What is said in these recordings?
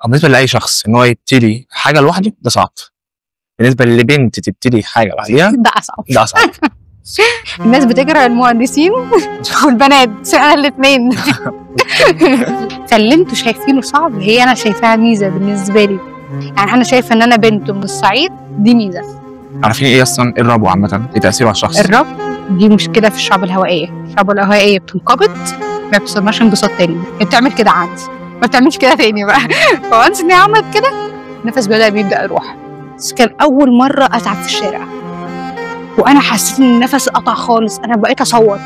بالنسبه لاي شخص ان هو يبتدي حاجه لوحده ده صعب. بالنسبه لبنت تبتدي حاجه لوحدها ده اصعب. ده اصعب. الناس بتكره المهندسين والبنات انا الاثنين. فاللي انتوا شايفينه صعب هي انا شايفاها ميزه بالنسبه لي. يعني انا شايفه ان انا بنت من الصعيد دي ميزه. عارفين ايه اصلا ايه الربو عامه؟ ايه تاثيره على الشخص؟ الرب دي مشكله في الشعب الهوائيه. الشعب الهوائيه بتنقبض ما بتصيرش انبساط تاني. هي بتعمل كده عادي ما بتعملش كده تاني بقى. فوانس ان هي عملت كده النفس بيبدا يروح. بس كان اول مره اتعب في الشارع وانا حسيت ان النفس قطع خالص. انا بقيت اصوت.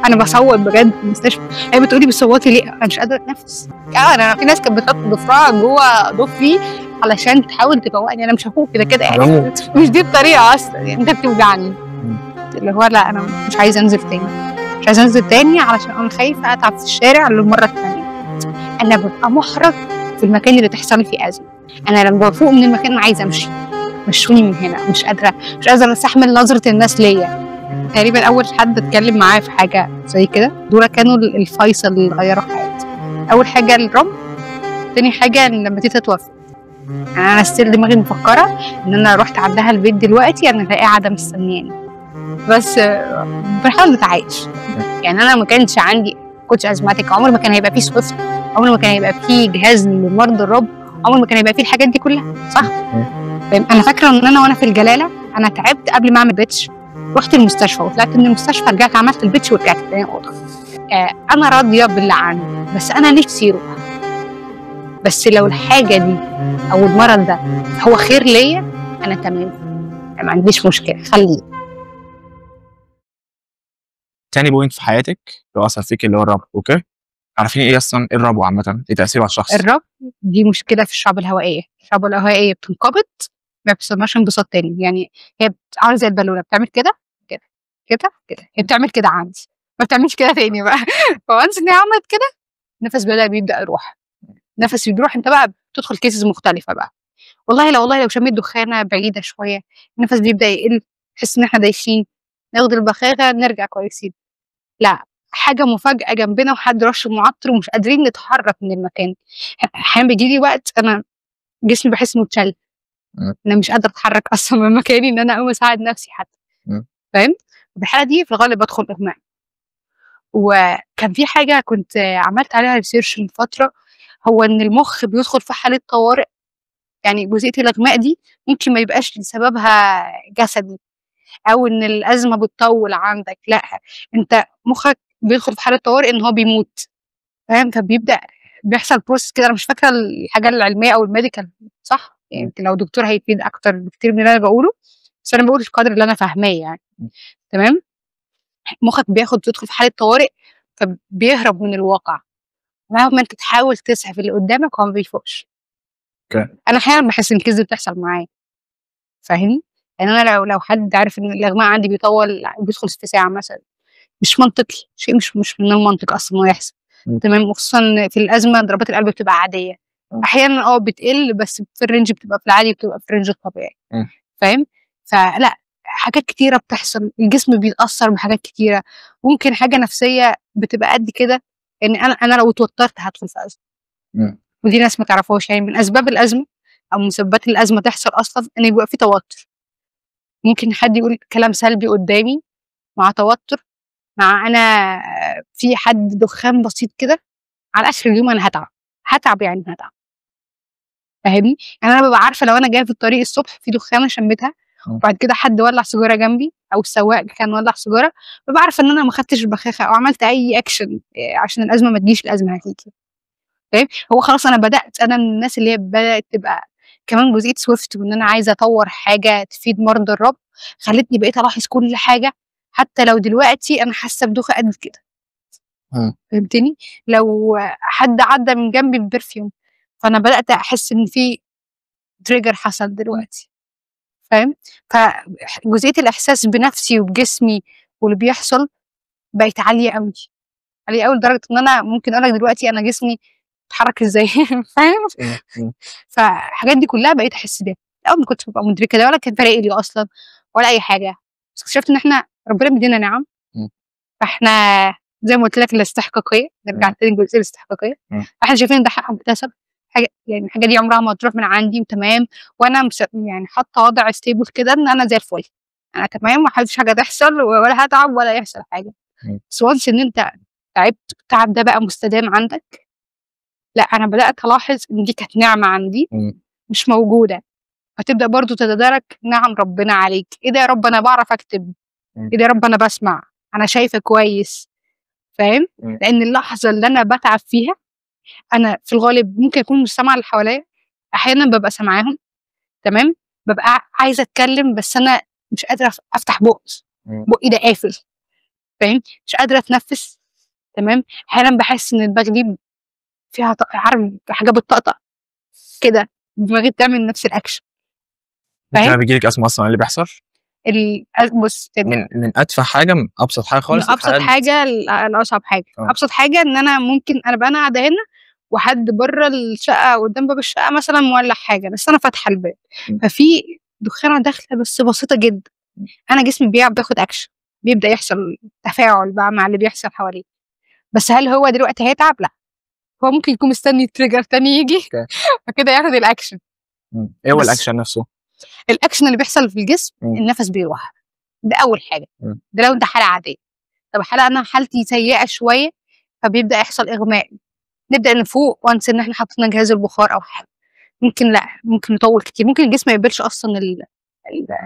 انا بصوت بجد في المستشفى. هي بتقولي بتصوتي ليه؟ انا مش قادره اتنفس. انا في ناس كانت بتحط ضفرها جوه ضفري علشان تحاول تفوقني. انا مش هفوق كده كده يعني. مش دي الطريقه اصلا يعني. انت بتوجعني اللي هو لا انا مش عايزه انزل تاني. مش عايزه انزل تاني علشان انا خايفه اتعب في الشارع للمره الثانيه. انا ببقى محرج في المكان اللي تحصل لي فيه ازمه. انا لما بفوق من المكان انا عايزه امشي. مشوني من هنا. مش قادره استحمل نظره الناس ليا. تقريبا اول حد اتكلم معاه في حاجه زي كده دول كانوا الفيصل اللي غيروا حياتي. اول حاجه الرب، تاني حاجه لما تيتا توفت. يعني انا ستيل دماغي مفكره ان انا رحت عندها البيت دلوقتي انا هلاقيها قاعده مستنياني. بس بنحاول نتعايش. يعني انا ما كانش عندي كوتش ازماتيك. عمر ما كان هيبقى فيه سويفت. عمر ما كان هيبقى فيه جهاز لمرضى الرب. عمر ما كان هيبقى فيه الحاجات دي كلها. صح؟ انا فاكره ان انا وانا في الجلاله انا تعبت قبل ما اعمل بيتش. رحت المستشفى وطلعت من المستشفى رجعت عملت البيتش ورجعت تاني اوضه. انا راضيه باللي عندي بس انا نفسي يروح. بس لو الحاجه دي او المرض ده هو خير ليا انا تمام. ما عنديش مشكله خليه. تاني بوينت في حياتك لو اثر فيك اللي هو الربو. اوكي، عارفين ايه اصلا ايه الربو عامه؟ ايه تاثيره على الشخص؟ الرب دي مشكله في الشعب الهوائيه. الشعب الهوائيه بتنقبض ما بتصيرش انبساط تاني. يعني هي عامله زي البالونه بتعمل كده كده كده كده. هي بتعمل كده عادي ما بتعملش كده تاني بقى. فوانس ان هي عملت كده النفس بيبدا يروح. نفس بيروح انت بقى بتدخل كيسز مختلفه بقى. والله لو شميت دخانه بعيده شويه النفس بيبدا يقل. تحس ان احنا دايخين. ناخد البخاخه نرجع كويسين. لا حاجه مفاجاه جنبنا وحد رش معطر ومش قادرين نتحرك من المكان. احيانا بيجي لي وقت انا جسمي بحس انه اتشل. انا مش قادره اتحرك اصلا من مكاني ان انا اقوم اساعد نفسي حتى. فاهم؟ في الحاله دي في الغالب بدخل اغماء. وكان في حاجه كنت عملت عليها ريسيرش من فتره. هو ان المخ بيدخل في حاله طوارئ. يعني جزئيه الاغماء دي ممكن ما يبقاش لسببها جسدي او ان الازمه بتطول عندك. لا انت مخك بيدخل في حاله طوارئ ان هو بيموت. فاهم؟ فبيبدا بيحصل بروسس كده. انا مش فاكره الحاجه العلميه او الميديكال صح يعني. يمكن لو دكتور هيفيد اكتر بكتير من اللي انا بقوله. بس انا بقول القدر اللي انا فاهماه يعني. تمام. مخك بيدخل في حاله طوارئ فبيهرب من الواقع. مهما انت تحاول تسعف اللي قدامك هو ما بيفوقش. انا احيانا بحس ان الكذب بتحصل معايا. فاهمني؟ يعني انا لو حد عارف ان الاغماء عندي بيطول بيدخل في ساعه مثلا مش منطقي. شيء مش من المنطق اصلا انه يحصل. تمام. وخصوصا في الازمه ضربات القلب بتبقى عاديه. احيانا بتقل بس في الرينج بتبقى في العادي بتبقى في الرينج الطبيعي. فاهم؟ فلا حاجات كتيره بتحصل. الجسم بيتاثر بحاجات كتيره. ممكن حاجه نفسيه بتبقى قد كده. ان انا لو اتوترت هدخل في ازمه. ودي ناس ما تعرفوش. يعني من اسباب الازمه او مسببات الازمه تحصل اصلا ان يبقى في توتر. ممكن حد يقول كلام سلبي قدامي مع توتر مع انا في حد دخان بسيط كده. على اخر اليوم انا هتعب يعني هتعب. فاهمني؟ يعني انا ببقى عارفه لو انا جايه في الطريق الصبح في دخانه شميتها وبعد كده حد ولع سيجاره جنبي او السواق كان ولع سيجاره ببقى عارفه ان انا ما خدتش البخاخه او عملت اي اكشن عشان الازمه ما تجيش. الازمه هتيجي. فاهم؟ هو خلاص انا بدات. انا من الناس اللي هي بدات تبقى كمان جزئيه سويفت وان انا عايزه اطور حاجه تفيد مرضى الرب. خلتني بقيت الاحظ كل حاجه حتى لو دلوقتي انا حاسه بدوخه قد كده. فهمتني؟ لو حد عدى من جنبي ببرفيوم فانا بدات احس ان في تريجر حصل دلوقتي. فاهم؟ فجزئيه الاحساس بنفسي وبجسمي واللي بيحصل بقت عاليه قوي. عاليه قوي لدرجه ان انا ممكن اقول لك دلوقتي انا جسمي بيتحرك ازاي. فاهم؟ فالحاجات دي كلها بقيت احس بيها. الاول ما كنتش ببقى مدركه ده ولا كان فارق لي اصلا ولا اي حاجه. بس اكتشفت ان احنا ربنا مدينا نعم. فاحنا زي ما قلت لك الاستحقاقيه. نرجع تاني لجزئيه الاستحقاقيه. احنا شايفين ده حق مكتسب. حاجه يعني الحاجه دي عمرها ما تروح من عندي وتمام، وانا يعني حاطه وضع ستيبل كده ان انا زي الفل، انا تمام، ما حدش حاجه تحصل ولا هتعب ولا يحصل حاجه. بس وانس ان انت تعبت، التعب ده بقى مستدام عندك، لا انا بدات الاحظ ان دي كانت نعمه عندي مش موجوده، فتبدا برضو تتدارك نعم ربنا عليك. ايه ده يا رب انا بعرف اكتب، ايه ده يا رب انا بسمع، انا شايفه كويس، فاهم؟ لان اللحظه اللي انا بتعب فيها انا في الغالب ممكن اكون مش سامعه اللي حواليا، احيانا ببقى سامعاهم تمام، ببقى عايزه اتكلم بس انا مش قادره افتح بقي ده قافل، فاهم؟ مش قادره اتنفس تمام. احيانا بحس ان دماغي دي فيها عارف حاجه بتطقطق كده، دماغي بتعمل نفس الاكشن، فاهم؟ بيجيلك اسمع اصلا اللي بيحصل بص من ادفع حاجه، من ابسط حاجه خالص، من ابسط حاجه لاصعب حاجه. ابسط حاجه ان انا ممكن انا قاعده هنا وحد بره الشقه قدام باب الشقه مثلا مولع حاجه بس انا فاتحه الباب، ففي دخانه داخله بس بسيطه جدا، انا جسمي بياخد اكشن، بيبدا يحصل تفاعل بقى مع اللي بيحصل حواليه. بس هل هو دلوقتي هيتعب؟ لا، هو ممكن يكون مستني تريجر تاني يجي فكده ياخد الاكشن. ايه هو الاكشن نفسه؟ الاكشن اللي بيحصل في الجسم النفس بيروح، ده اول حاجه. ده لو انت حاله عاديه. طب حاله انا حالتي سيئه شويه فبيبدا يحصل اغماء، نبدا نفوق وانس ان احنا حطينا جهاز البخار او حاجه، ممكن لا ممكن يطول كتير، ممكن الجسم ما يقبلش اصلا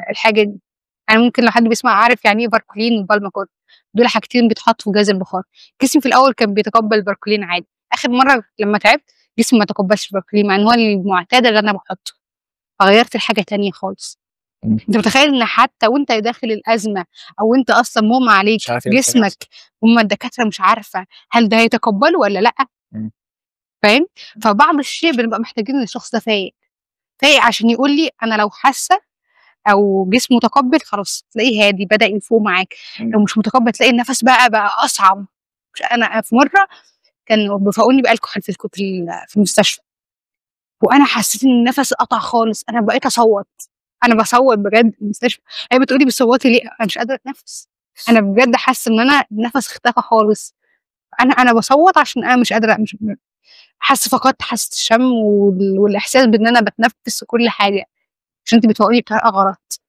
الحاجه دي. يعني ممكن لو حد بيسمع عارف يعني ايه باركولين وبالماكور، دول حاجتين بيتحطوا في جهاز البخار. جسمي في الاول كان بيتقبل الباركولين عادي، اخر مره لما تعبت جسمي ما تقبلش الباركولين مع ان هو المعتاد اللي انا بحطه، فغيرت الحاجه تانية خالص. انت متخيل ان حتى وانت داخل الازمه او انت اصلا مغمى عليك جسمك هم الدكاتره مش عارفه هل ده هيتقبله ولا لا، فاهم؟ فبعض الشيء بنبقى محتاجين ان الشخص ده فايق عشان يقول لي انا لو حاسه او جسمه متقبل خلاص تلاقيه هادي بدا يفوق معاك. لو مش متقبل تلاقي النفس بقى اصعب. انا في مره كانوا بيفوقوني بالكحول في المستشفى، وانا حسيت ان النفس قطع خالص، انا بقيت اصوت، انا بصوت بجد. المستشفى هي بتقولي بتصوتي ليه؟ انا مش قادره اتنفس، انا بجد حاسه ان انا النفس اختفى خالص، انا بصوت عشان انا مش قادره، مش حاسه فقدت حاسه الشم والاحساس بان انا بتنفس وكل حاجه عشان انت بتفوقني بطريقه غلط.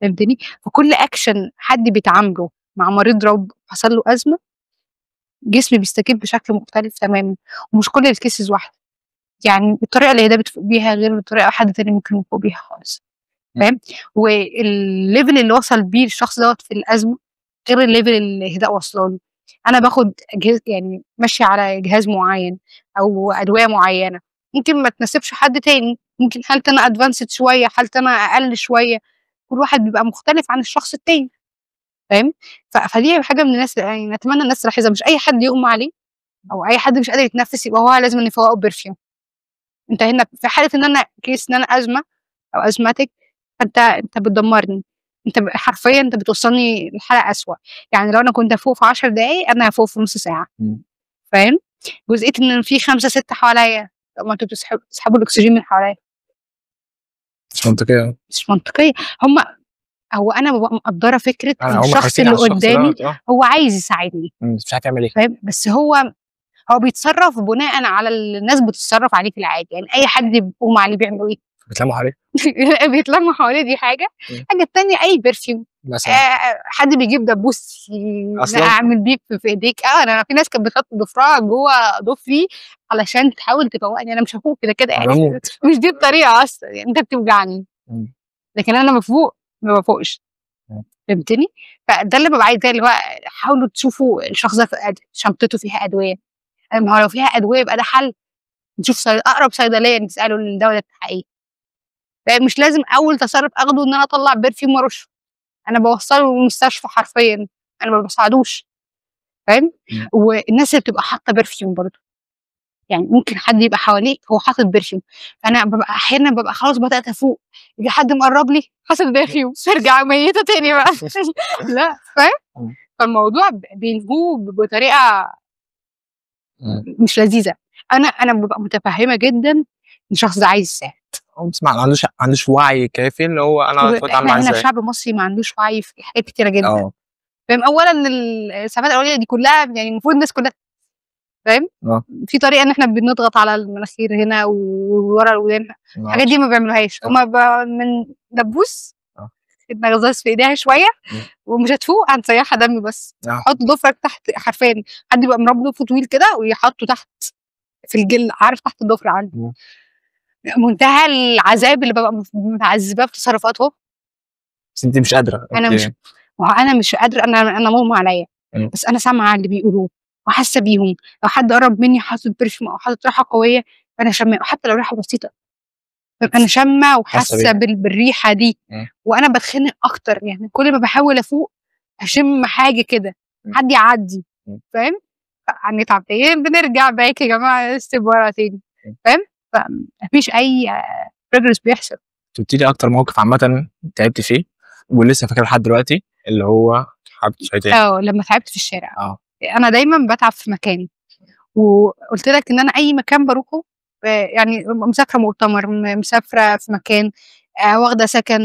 فهمتني؟ فكل اكشن حد بيتعامله مع مريض رب حصل له ازمه جسمي بيستجيب بشكل مختلف تماما، ومش كل الكيسز واحده، يعني الطريقه اللي هي ده بتفوق بيها غير الطريقه حد تاني ممكن يفوق بيها خالص، فاهم؟ والليفل اللي وصل بيه الشخص دوت في الازمه غير الليفل اللي الهداء واصله له. انا باخد يعني ماشيه على جهاز معين او ادويه معينه ممكن ما تناسبش حد تاني، ممكن حالتي انا ادفانسد شويه، حالتي انا اقل شويه، كل واحد بيبقى مختلف عن الشخص التاني، فاهم؟ فدي حاجه من الناس يعني نتمنى الناس تلاحظها، مش اي حد يغمى عليه او اي حد مش قادر يتنفس يبقى هو لازم نفوقه برفيوم. انت هنا في حاله ان انا كيس ان انا ازمه او ازمتك، فانت بتدمرني، انت حرفيا انت بتوصلني لحاله اسوأ. يعني لو انا كنت افوق في 10 دقايق انا هفوق في نص ساعه، فاهم؟ جزئيه ان في 5 6 حواليا، طب ما انتوا بتسحبوا الاكسجين من حواليا، مش منطقيه، مش منطقيه. هو انا ببقى مقدره فكره الشخص اللي قدامي هو عايز يساعدني، مش عارف يعمل ايه، فاهم؟ بس هو بيتصرف بناء على الناس بتتصرف عليه في العادي، يعني اي حد بيقوم عليه بيعملوا ايه؟ بيتلموا حواليه بيتلموا حواليه، دي حاجه. الحاجه الثانيه اي برفيوم مثلا، حد بيجيب دبوس اعمل بيه في ايديك. انا في ناس كانت بتحط ضفرها جوه ضفري علشان تحاول تفوقني، انا مش هفوق كده يعني مش دي الطريقه اصلا، يعني انت بتوجعني لكن انا بفوق ما بفوقش، فهمتني؟ فده اللي ببقى عايزاه، اللي هو حاولوا تشوفوا الشخص ده شنطته فيها ادويه، ما هو لو فيها ادويه يبقى ده حل، نشوف اقرب صيدليه نساله الدواء ده بتاع ايه، مش لازم اول تصرف اخده ان انا اطلع برفيوم وارشه، انا بوصله المستشفى حرفيا، انا ما بساعدوش، فاهم؟ والناس اللي بتبقى حاطه برفيوم برضه، يعني ممكن حد يبقى حواليك هو حاطط برفيوم، فانا ببقى احيانا خلاص بدات افوق، يجي حد مقرب لي حاطط برفيوم ارجع ميته تاني بقى لا، فاهم؟ فالموضوع بينهوه بطريقه مش لذيذه. انا ببقى متفهمه جدا ان الشخص ده عايز يساعد، هو بس ما عندوش وعي كافي اللي هو انا اتعامل معاه ازاي. احنا الشعب المصري ما عندوش وعي في حاجات كتيره جدا، فاهم؟ اولا السنوات الاوليه دي كلها يعني المفروض الناس كلها فاهم؟ في طريقه ان احنا بنضغط على المناخير هنا وورا الودان، الحاجات دي ما بيعملوهاش هما من دبوس نغزاز في ايديها شويه ومش هتفوق، هنسيحها دم بس. حط ضفرك تحت، حرفيا حد يبقى مربي ضفره طويل كده ويحطه تحت في الجل، عارف، تحت الضفر عندي. منتهى العذاب اللي ببقى متعذباه في تصرفاتهم. بس انت مش قادره. انا مش قادره، انا مغمى عليا، بس انا سامعه اللي بيقولوه وحاسه بيهم. لو حد قرب مني حاطط برفيوم او حاطط ريحه قويه انا شامه، حتى لو ريحه بسيطه انا شامه وحاسه بالريحه دي. وانا بتخنق اكتر، يعني كل ما بحاول افوق اشم حاجه كده، حد يعدي، فاهم؟ هنتعب تاني، بنرجع باك يا جماعه ستيب ورا تاني، فاهم؟ فمفيش اي بروجرس بيحصل. قلت لي اكتر موقف عامه تعبت فيه ولسه فاكر لحد دلوقتي، اللي هو لما تعبت في الشارع. انا دايما بتعب في مكاني، وقلت لك ان انا اي مكان بروحه، يعني مسافره مؤتمر، مسافره في مكان، واخده سكن،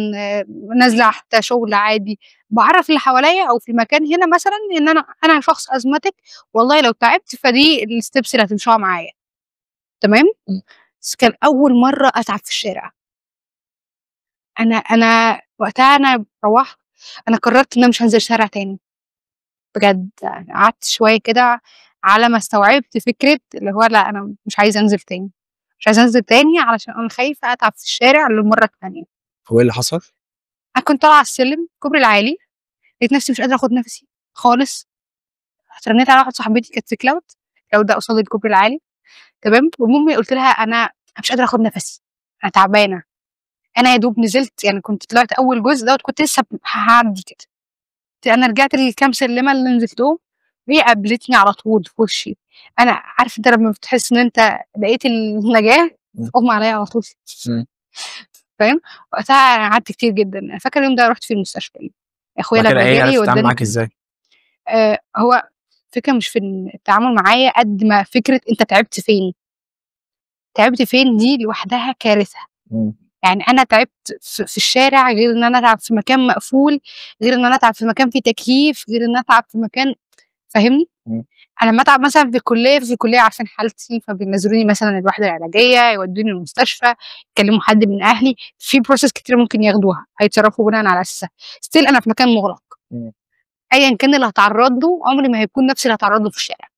نازله حتى شغل عادي، بعرف اللي حواليا او في المكان هنا مثلا ان انا شخص ازمتك، والله لو تعبت فدي الستبس اللي هتمشوها معايا، تمام. بس كان اول مره اتعب في الشارع. انا وقتها انا روحت، انا قررت ان انا مش هنزل شارع تاني بجد. قعدت شويه كده على ما استوعبت فكره اللي هو لا، انا مش عايزه انزل تاني، مش عايزه انزل تاني علشان انا خايفه اتعب في الشارع للمره الثانيه. هو ايه اللي حصل؟ انا كنت طالعه على السلم الكوبري العالي، لقيت نفسي مش قادره اخد نفسي خالص. رنيت على واحده صاحبتي كانت في كلاود ده قصاد الكوبري العالي، تمام. والمهم قلت لها انا مش قادره اخد نفسي، انا تعبانه. انا يا دوب نزلت، يعني كنت طلعت اول جزء دوت كنت لسه هعدي كده، انا رجعت للكام سلمه اللي نزلتهم وهي قابلتني على طول في وشي. انا عارف انت لما بتحس ان انت لقيت النجاه اغمى عليا على طول، فاهم؟ وقتها قعدت كتير جدا. انا فاكر اليوم ده رحت في المستشفى، اخويا لما جالي وداني معاك ازاي؟ هو فكره مش في التعامل معايا قد ما فكره انت تعبت فين. تعبت فين دي لوحدها كارثه. يعني انا تعبت في الشارع غير ان انا اتعب في مكان مقفول، غير ان انا اتعب في مكان فيه تكييف، غير ان انا اتعب في مكان، فاهمني؟ انا لما اتعب مثلا في الكليه عارفين حالتي، فبينزلوني مثلا الوحده العلاجيه، يودوني المستشفى، يكلموا حد من اهلي، في بروسيس كتير ممكن ياخدوها، هيتصرفوا بناء على اساسها. ستيل انا في مكان مغلق، ايا كان اللي هتعرض له عمري ما هيكون نفس اللي هتعرض له في الشارع،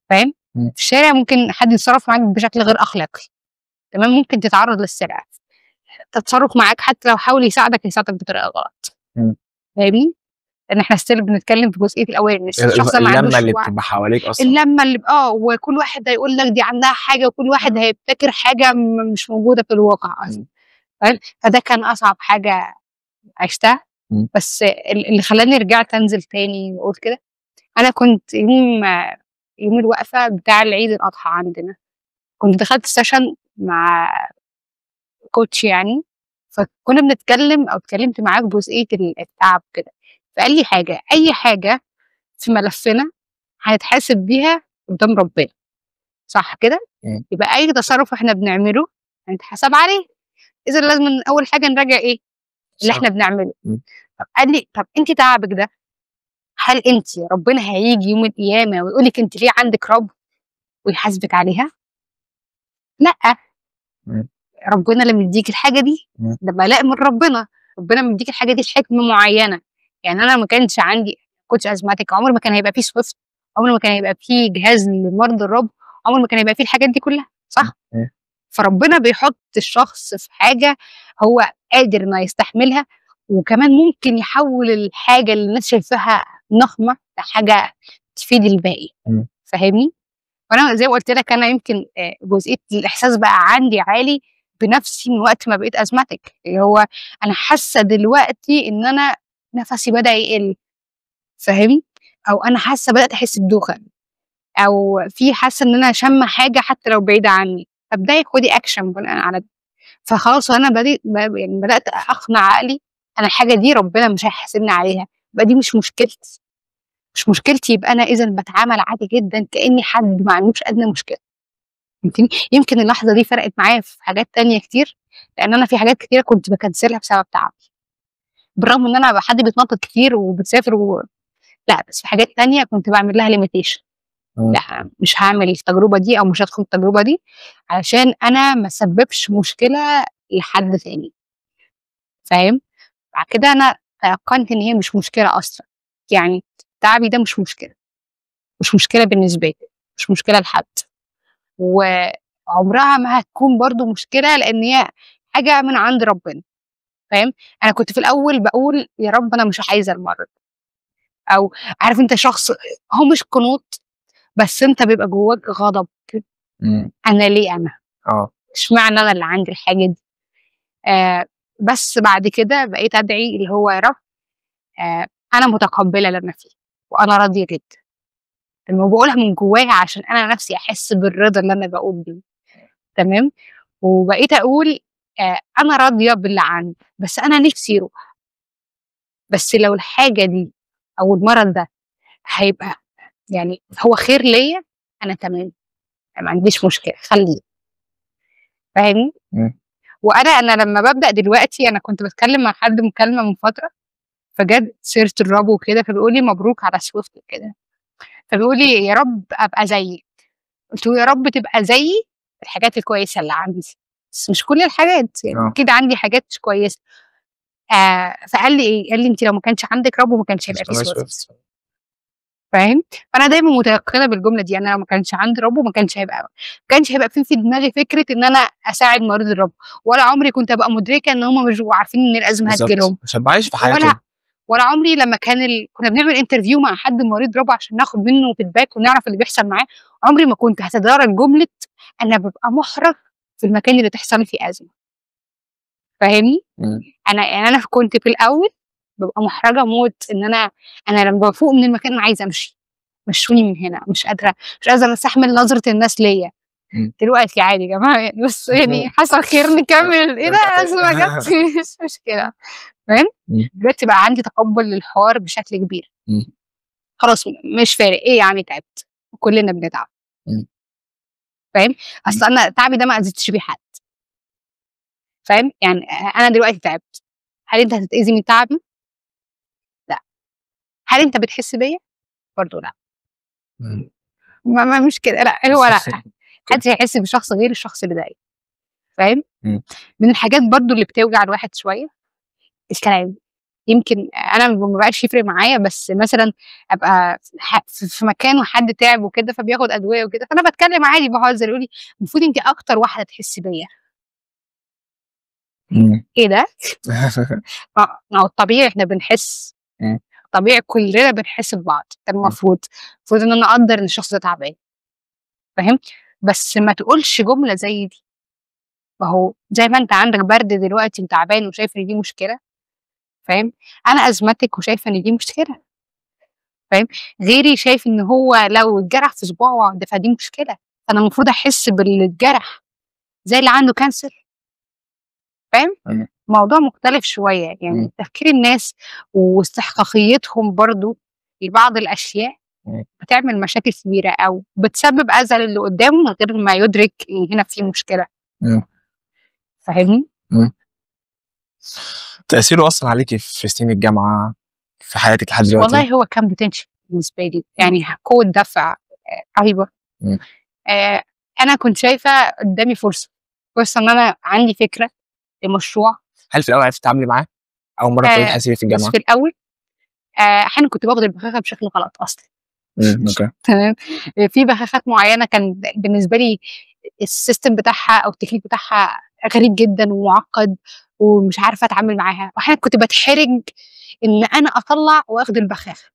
فاهم؟ في الشارع ممكن حد يتصرف معاك بشكل غير اخلاقي، تمام، ممكن تتعرض للسرقه، التصرف معاك حتى لو حاول يساعدك بطريقه غلط، فاهمني؟ لان احنا ستيل بنتكلم في جزئيه الاويرنس، الشخص ما عندوش اللي بتبقى حواليك اصلا، اللمه اللي وكل واحد هيقول لك دي عندها حاجه، وكل واحد هيبتكر حاجه مش موجوده في الواقع اصلا. فده كان اصعب حاجه عشتها. بس اللي خلاني رجعت انزل تاني واقول كده، انا كنت يوم الوقفه بتاع العيد الاضحى عندنا، كنت دخلت سيشن مع كوتش يعني، فكنا بنتكلم او اتكلمت معاه بجزئيه التعب كده، فقال لي اي حاجه في ملفنا هنتحاسب بيها قدام ربنا، صح كده؟ يبقى اي تصرف احنا بنعمله هنتحاسب عليه، اذا لازم اول حاجه نراجع ايه اللي احنا بنعمله. طب قال لي طب انت تعبك ده، هل انت ربنا هيجي يوم القيامه ويقول لك انت ليه عندك رب ويحاسبك عليها؟ لا، ربنا اللي مديك الحاجه دي، ده بلاء من ربنا مديك الحاجه دي لحكمه معينه. يعني انا ما كانش عندي كوتش ازماتيك، عمر ما كان هيبقى فيه سويفت، عمر ما كان هيبقى فيه جهاز لمرضى الرب، عمر ما كان هيبقى فيه الحاجات دي كلها، صح؟ فربنا بيحط الشخص في حاجه هو قادر انه يستحملها، وكمان ممكن يحول الحاجه اللي الناس شايفاها نخمه لحاجه تفيد الباقي، فاهمني؟ وانا زي ما قلت لك انا يمكن جزئيه الاحساس بقى عندي عالي بنفسي من وقت ما بقيت ازماتيك، اللي هو انا حاسه دلوقتي ان انا نفسي بدا يقل، فاهمني؟ او انا حاسه بدات احس بدوخه، او في حاسه ان انا شامه حاجه حتى لو بعيده عني، فابداي خدي اكشن بناء على ده. فخلاص انا يعني بدات اقنع عقلي انا الحاجه دي ربنا مش هيحاسبني عليها، يبقى دي مش مشكلتي، يبقى انا اذا بتعامل عادي جدا كاني حد ما عندوش ادنى مشكله. يمكن اللحظه دي فرقت معايا في حاجات تانية كتير، لان انا في حاجات كتيره كنت بكنسلها بسبب تعبي، بالرغم ان انا حد بيتنطط كتير وبتسافر لا، بس في حاجات تانية كنت بعمل لها ليميتيشن، لأ مش هاعمل التجربة دي أو مش هادخل التجربة دي علشان أنا ما اسببش مشكلة لحد تاني، فاهم؟ بعد كده أنا تيقنت إن هي مش مشكلة أصلًا، يعني تعبي ده مش مشكلة، مش مشكلة بالنسبة لي، مش مشكلة لحد، وعمرها ما هتكون برضه مشكلة لإن هي حاجة من عند ربنا، فاهم؟ أنا كنت في الأول باقول يا رب أنا مش عايزة المرض، أو عارف أنت شخص هو مش قنوط بس أنت بيبقى جواك غضب كده، أنا ليه أنا؟ اشمعنى أنا اللي عندي الحاجة دي؟ بس بعد كده بقيت أدعي اللي هو يا رب أنا متقبلة اللي أنا فيه، وأنا راضية جدًا، لمّا باقولها من جوايا عشان أنا نفسي أحس بالرضا اللي أنا باقول بيه، تمام؟ وبقيت أقول أنا راضية باللي عندي، بس أنا نفسي يروح، بس لو الحاجة دي أو المرض ده هيبقى يعني هو خير ليّا، أنا تمام، ما عنديش مشكلة خلّيه، فاهمني؟ وأنا لمّا بابدأ دلوقتي أنا كنت باتكلم مع حد مكالمة من فترة، فجات سيرة الرب وكده، فبيقول لي مبروك على swift وكده، فبيقول لي يا رب أبقى زيِّك، قُلت له يا رب تبقى زيي في الحاجات الكويسة اللي عندي، بس مش كل الحاجات، يعني أكيد عندي حاجات مش كويسة، فقال لي إيه، قال لي أنتِ لو ما كانش عندِك رب ما كانش هيبقى في swift، فاهم؟ فأنا دايمًا متيقنة بالجملة دي، أنا لو ما كانش عندي رب ما كانش هيبقى في دماغي فكرة إن أنا أساعد مريض الرب، ولا عمري كنت هابقى مدركة إن هُم مش بيبقوا عارفين إن الأزمة هتيجي لهم، عشان باعيش في حياتهم. ولا عمري لمّا كنا بنعمل interview مع حد مريض ربو عشان ناخد منه feedback ونعرف اللي بيحصل معاه، عمري ما كنت هاتدارك جملة أنا بابقى مُحرَج في المكان اللي تحصل لي فيه أزمة، فاهمني؟ أنا كنت في الأول بابقى مُحرَجة موت إن أنا لمّا بافوق من المكان أنا عايزة أمشي، مشّوني من هنا، مش قادرة أستحمل نظرة الناس ليّا، دلوقتي عادي يا جماعة يعني بُص يعني حصل خير نكمّل، إيه ده أزمة جات مش مشكلة. فاهم؟ دلوقتي بقى عندي تقبُّل للحوار بشكل كبير. خلاص مش فارق، إيه يعني تعبت، كُلّنا بنتعب. فاهم؟ أصل أنا تعبي ده ما أذيتش بيه حد، فاهم؟ يعني أنا دلوقتي تعبت، هل أنت هتتأذي من تعبي؟ لأ. هل أنت بتحس بيّا؟ برضه لأ. ما مش كده، لأ، هو لأ. ما حدش هيحس بشخص غير الشخص اللي ضايقه، فاهم؟ من الحاجات برضه اللي بتوجع الواحد شوية، الكلام. يمكن أنا ما بقاش يفرق معايا، بس مثلًا أبقى في مكان وحد تعب وكده، فبياخد أدوية وكده، فأنا باتكلم عادي باهزر، يقول لي: "المفروض أنتِ أكتر واحدة تحسّي بيّا." إيه ده؟ ما هو الطبيعي إحنا بنحس، طبيعي كلنا بنحس ببعض، ده المفروض إن أنا أقدّر إن الشخص ده تعبان، فاهم؟ بس ما تقولش جملة زي دي، ما هو زي ما أنت عندك برد دلوقتي وتعبان وشايف إن دي مشكلة، فاهم؟ أنا أزمتِك وشايفة إن دي مشكلة. فاهم؟ غيري شايف إن هو لو اتجرح في صباعه فدي مشكلة، فأنا المفروض أحس باللي اتجرح زي اللي عنده كانسر، فاهم؟ الموضوع مختلف شوية، يعني تفكير الناس واستحقاقيتهم برضه لبعض الأشياء بتعمل مشاكل كبيرة أو بتسبب أذى للي قدامه من غير ما يدرك إن هنا في مشكلة. فاهمني؟ تأثيره أثّر عليكِ في سنين الجامعة، في حياتِك لحد دلوقتي؟ والله هو كان potential بالنسبة لي، يعني قوة دفع رهيبة. أنا كنت شايفة قدّامي فرصة إن أنا عندي فكرة لمشروع. هل في الأول عرفتِ تتعاملي معاه؟ أول مرّة ابتديتِ تحسّي بيه في بس الجامعة؟ في الأول أحيانًا كنت باخد البخاخة بشكل غلط أصلًا. أوكي. تمام، في بخاخات معيّنة كان بالنسبة لي الsystem بتاعها أو التكنيك بتاعها غريب جدًا ومُعقّد ومش عارفة أتعامل معاها، وأحيانًا كنت باتحرج إن أنا أطلّع وآخد البخاخة.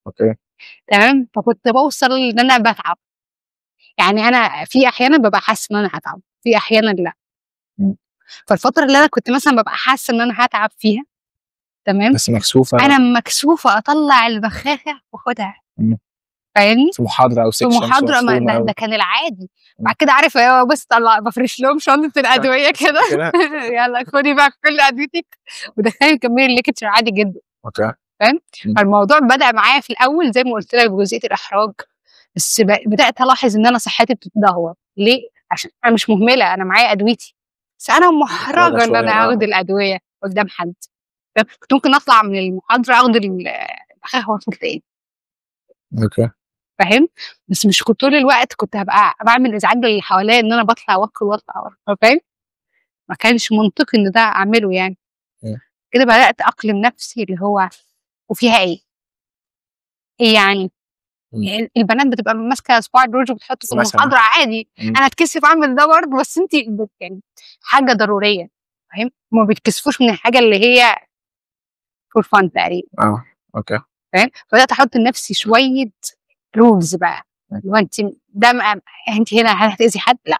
أوكي. تمام، فكنت باوصل إن أنا باتعب، يعني أنا في أحيانًا بابقى حاسة إن أنا هاتعب، في أحيانًا لأ. فالفترة اللي أنا كنت مثلًا بابقى حاسة إن أنا هاتعب فيها، تمام، بس مكسوفة. أنا مكسوفة أطلّع البخاخة وآخدها، فاهمني؟ في محاضرة أو في section محاضرة ما مفهومة ده كان العادي، بعد كده عارف اللي هو بُص بافرش لهم شنطة الأدوية كده يالّا خدي بقى كل أدويتِك ودخلي كمّلي الlecture عادي جدًا، أوكي. فاهم؟ فالموضوع بدأ معايا في الأول زي ما قُلت لك بجزئية الإحراج، بس بدأت ألاحظ إن أنا صحتي بتتدهور، ليه؟ عشان أنا مش مهملة، أنا معايا أدويتي، بس أنا مُحرَجة إن أنا آخد الأدوية قدّام حد، فاهم؟ كنت ممكن أطلع من المحاضرة آخد البخاخة وأدخل تاني. أوكي. فاهم؟ بس مش كنت طول الوقت كنت هابقى باعمل إزعاج للي حواليّا إن أنا باطلع وآكل واطلع فاهم؟ ما كانش منطقي إن ده أعمله يعني. كده بدأت أقلم نفسي اللي هو وفيها إيه؟ إيه يعني؟ البنات بتبقى ماسكة صباع الروج وبتحطه في مثلًا. المحاضرة عادي، أنا أتكسف أعمل ده برضه بس أنتِ يعني حاجة ضرورية فاهم؟ هُم بيتكسفوش من الحاجة اللي هي for fun تقريبًا. أوكي. فاهم؟ فبدأت أحط لنفسي شوية rules بقى، اللي هو أنتِ ده أنتِ هنا هل هتأذي حد؟ لأ.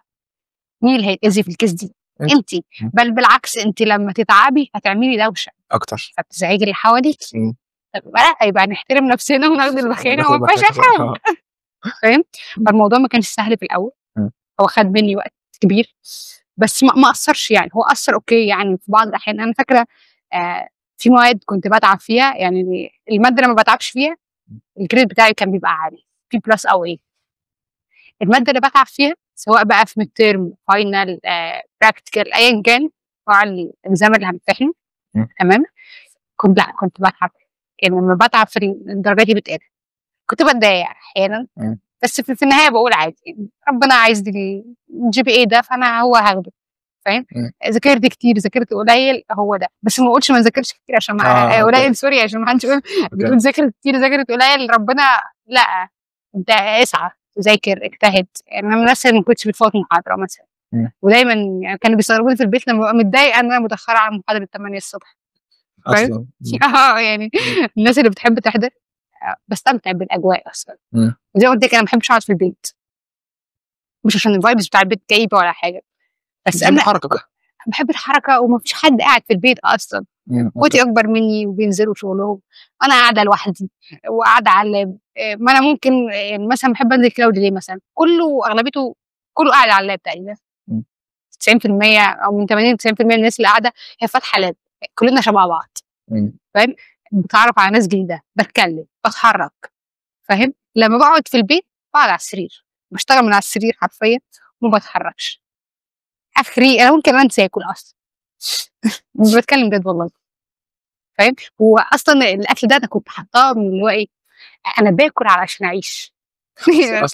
مين اللي هيتأذي في الcase دي؟ أنتِ. بل بالعكس أنتِ لمّا تتعبي هتعملي دوشة. أكتر. فبتزعجي اللي حواليكِ. طب لأ، يبقى نحترم نفسنا وناخد البخيلة وما فيهاش حاجة. فاهم؟ فالموضوع ما كانش سهل في الأول، هو خد مني وقت كبير، بس ما أثّرش يعني، هو أثّر أوكي يعني في بعض الأحيان. أنا فاكرة في مواد كنت باتعب فيها، يعني المادة اللي ما باتعبش فيها الgrade بتاعي كان بيبقى عالي B+ أو A. المادة اللي باتعب فيها سواء بقى في midterm final practical أيًا كان نوع الexam اللي هامتحنه تمام، كنت باتعب، يعني لمّا باتعب درجاتي بتقل، كنت باتضايق أحيانًا بس في النهاية باقول عادي يعني ربنا عايز لي الGPA ده فأنا هو هاخده فاهم؟ ذاكرت كتير ذاكرت قليل هو ده، بس ما اقولش ما ذاكرش كتير عشان قليل سوري عشان ما حدش يقول بتقول ذاكرت كتير ذاكرت قليل ربنا لأ، أنت اسعى ذاكر اجتهد، يعني أنا من الناس اللي ما كنتش بتفوت محاضرة مثلًا، ودايمًا يعني كانوا بيستغربوني في البيت لمّا بابقى متضايقة إن أنا متأخرة على محاضرة 8:00 ص. فاهم؟ يعني الناس اللي بتحب تحضر باستمتع بالأجواء أصلًا. وزي ما قُلت لِك أنا ما باحبش أقعد في البيت. مش عشان الvibes بتاع البيت كئيبة ولا حاجة، بس أنا الحركة بقى. باحب الحركة وما فيش حد قاعد في البيت أصلًا. اخواتي أكبر مني وبينزلوا شغلهم، أنا قاعدة لوحدي وقاعدة على اللاب. ما أنا ممكن مثلًا باحب أنزل cloud ليه مثلًا، أغلبيته كله قاعد على اللاب تقريبًا. 90% أو من 80 ل90% من الناس اللي قاعدة هي فاتحة لاب، كلنا شبه بعض. فاهم؟ باتعرف على ناس جديدة، باتكلم، باتحرك، فاهم؟ لمّا باقعد في البيت باقعد على السرير، باشتغل من على السرير حرفيًا وما باتحركش. آخري أنا ممكن أنسى آكل أصلًا. باتكلم بجد والله. فاهم؟ هو أصلًا الأكل ده أنا كنت حاطاه من اللي هو إيه، أنا باكل علشان أعيش.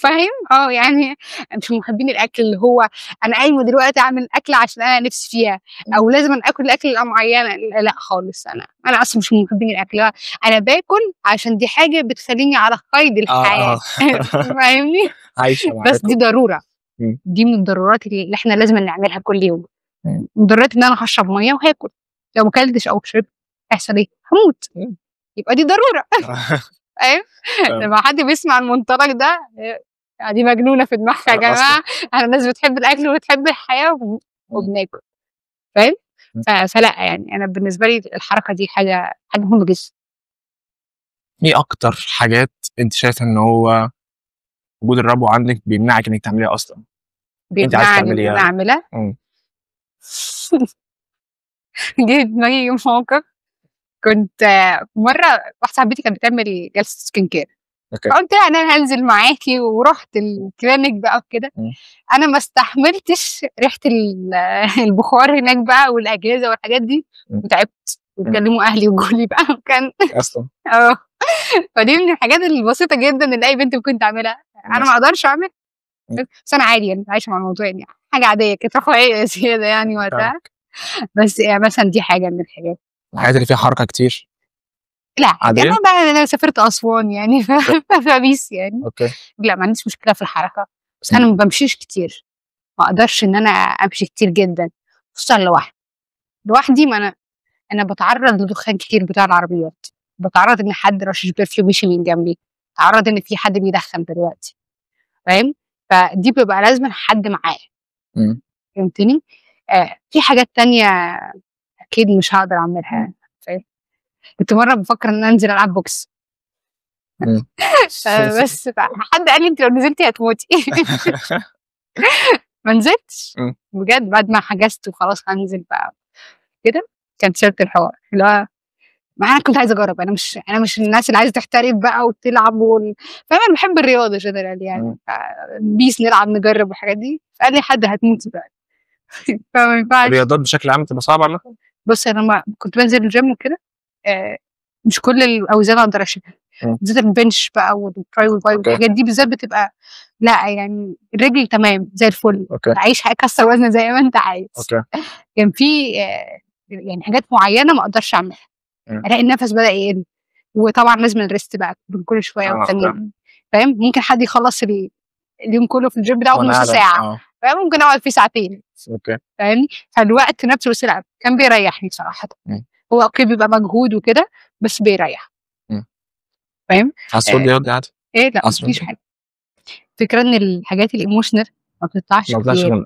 فاهم؟ يعني مش من محبين الأكل اللي هو أنا قايمة دلوقتي أعمل أكلة عشان أنا نفسي فيها، أو لازمًا آكل أكلة معينة، لأ خالص. أنا أصلًا مش من محبين الأكل، أنا باكل عشان دي حاجة بتخلّيني على قيد الحياة. فاهمني؟ عايشة بس دي ضرورة. دي من الضرورات اللي إحنا لازمًا نعملها كل يوم. من ضرورات إن أنا هاشرب مَيّة وهاكل، لو ما كلتش أو شربت هيحصل إيه؟ هاموت. يبقى دي ضرورة. فاهم؟ لمّا حد بيسمع المنطلق ده دي مجنونة في دماغها يا جماعة، إحنا ناس بتحب الأكل وبتحب الحياة وبناكل. فاهم؟ فلأ يعني أنا بالنسبة لي الحركة دي حاجة مهمة جدًا. إيه أكتر حاجات أنتِ شايفة إن هو وجود الربو عندِك بيمنعِك إنِّك تعمليها أصلًا؟ أنتِ عايزة بيمنعني إن أنا تعمليها. أعملها. جه في دماغي موقف كنت مرة واحدة صاحبتي كانت بتعمل جلسة skin care. فقُلت لها إن أنا هانزل معاكِ ورُحت الكلينيك بقى وكده. أنا ما استحملتش ريحة البخار هناك بقى والأجهزة والحاجات دي وتعبت وكلموا أهلي وجوا لي بقى وكان أصلًا. فدي من الحاجات البسيطة جدًا اللي أي بنت ممكن تعملها. أنا ما أقدرش أعملها بس أنا عادي يعني عايشة مع الموضوع يعني حاجة عادية كانت رفاهية زيادة يعني وقتها. بس يعني مثلًا دي حاجة من الحاجات. الحاجات اللي فيها حركة كتير لأ عادية؟ أنا بقى أنا سافرت أسوان يعني فبيس يعني. أوكي. لأ ما عنديش مشكلة في الحركة، بس أنا ما بامشيش كتير. ما أقدرش إن أنا أمشي كتير جدًا خصوصًا لوحدي. ما أنا باتعرّض لدخان كتير بتاع العربيات، باتعرّض إن حد رشّش perfume مشي من جنبي، باتعرّض إن في حد بيدخّن دلوقتي. فاهم؟ فدي بيبقى لازمًا حد معايا. فهمتني؟ في حاجات تانية أكيد مش هاقدر أعملها. فاهم؟ كنت مرّة بافكّر إن أنا أنزل ألعب بوكس. بس حد قال لي: "أنتِ لو نزلتِ هتموتي." ما نزلتش. بجد بعد ما حجزت وخلاص هانزل بقى كده، كنسلت الحوار، اللي هو ما أنا كنت عايزة أجرّب. أنا مش الناس اللي عايزة تحترف بقى وتلعب فاهم؟ أنا باحب الرياضة general يعني. بيس نلعب نجرّب الحاجات دي، فقال لي: "حد هتموتي بقى." فما ينفعش. الرياضات بشكل عام بتبقى صعبة عامةً؟ بُص أنا لمّا كنت بانزل الgym وكده مش كل الأوزان أقدر أشيلها. بالذات البنش بقى والتراي والباي والحاجات دي بالذات بتبقى لا يعني الرجل تمام زي الفل، تعيش كسر وزن زي ما انت عايز. كان في يعني حاجات معينه ما اقدرش اعملها، الاقي النفس بدا يقل، وطبعا لازم الريست بقى من كل شويه والتانيين، فاهم؟ ممكن حد يخلص اليوم كله في الجيم بتاعه نص ساعه، فاهم؟ ممكن اقعد فيه ساعتين، فاهمني؟ فالوقت نفسه بس كان بيريحني صراحه. هو اوكي بيبقى مجهود وكده بس بيريح، فاهم؟ عصفور رياضي عادي؟ ايه لا مفيش حاجه. فكرة ان الحاجات الايموشنال ما بتطلعش كتير،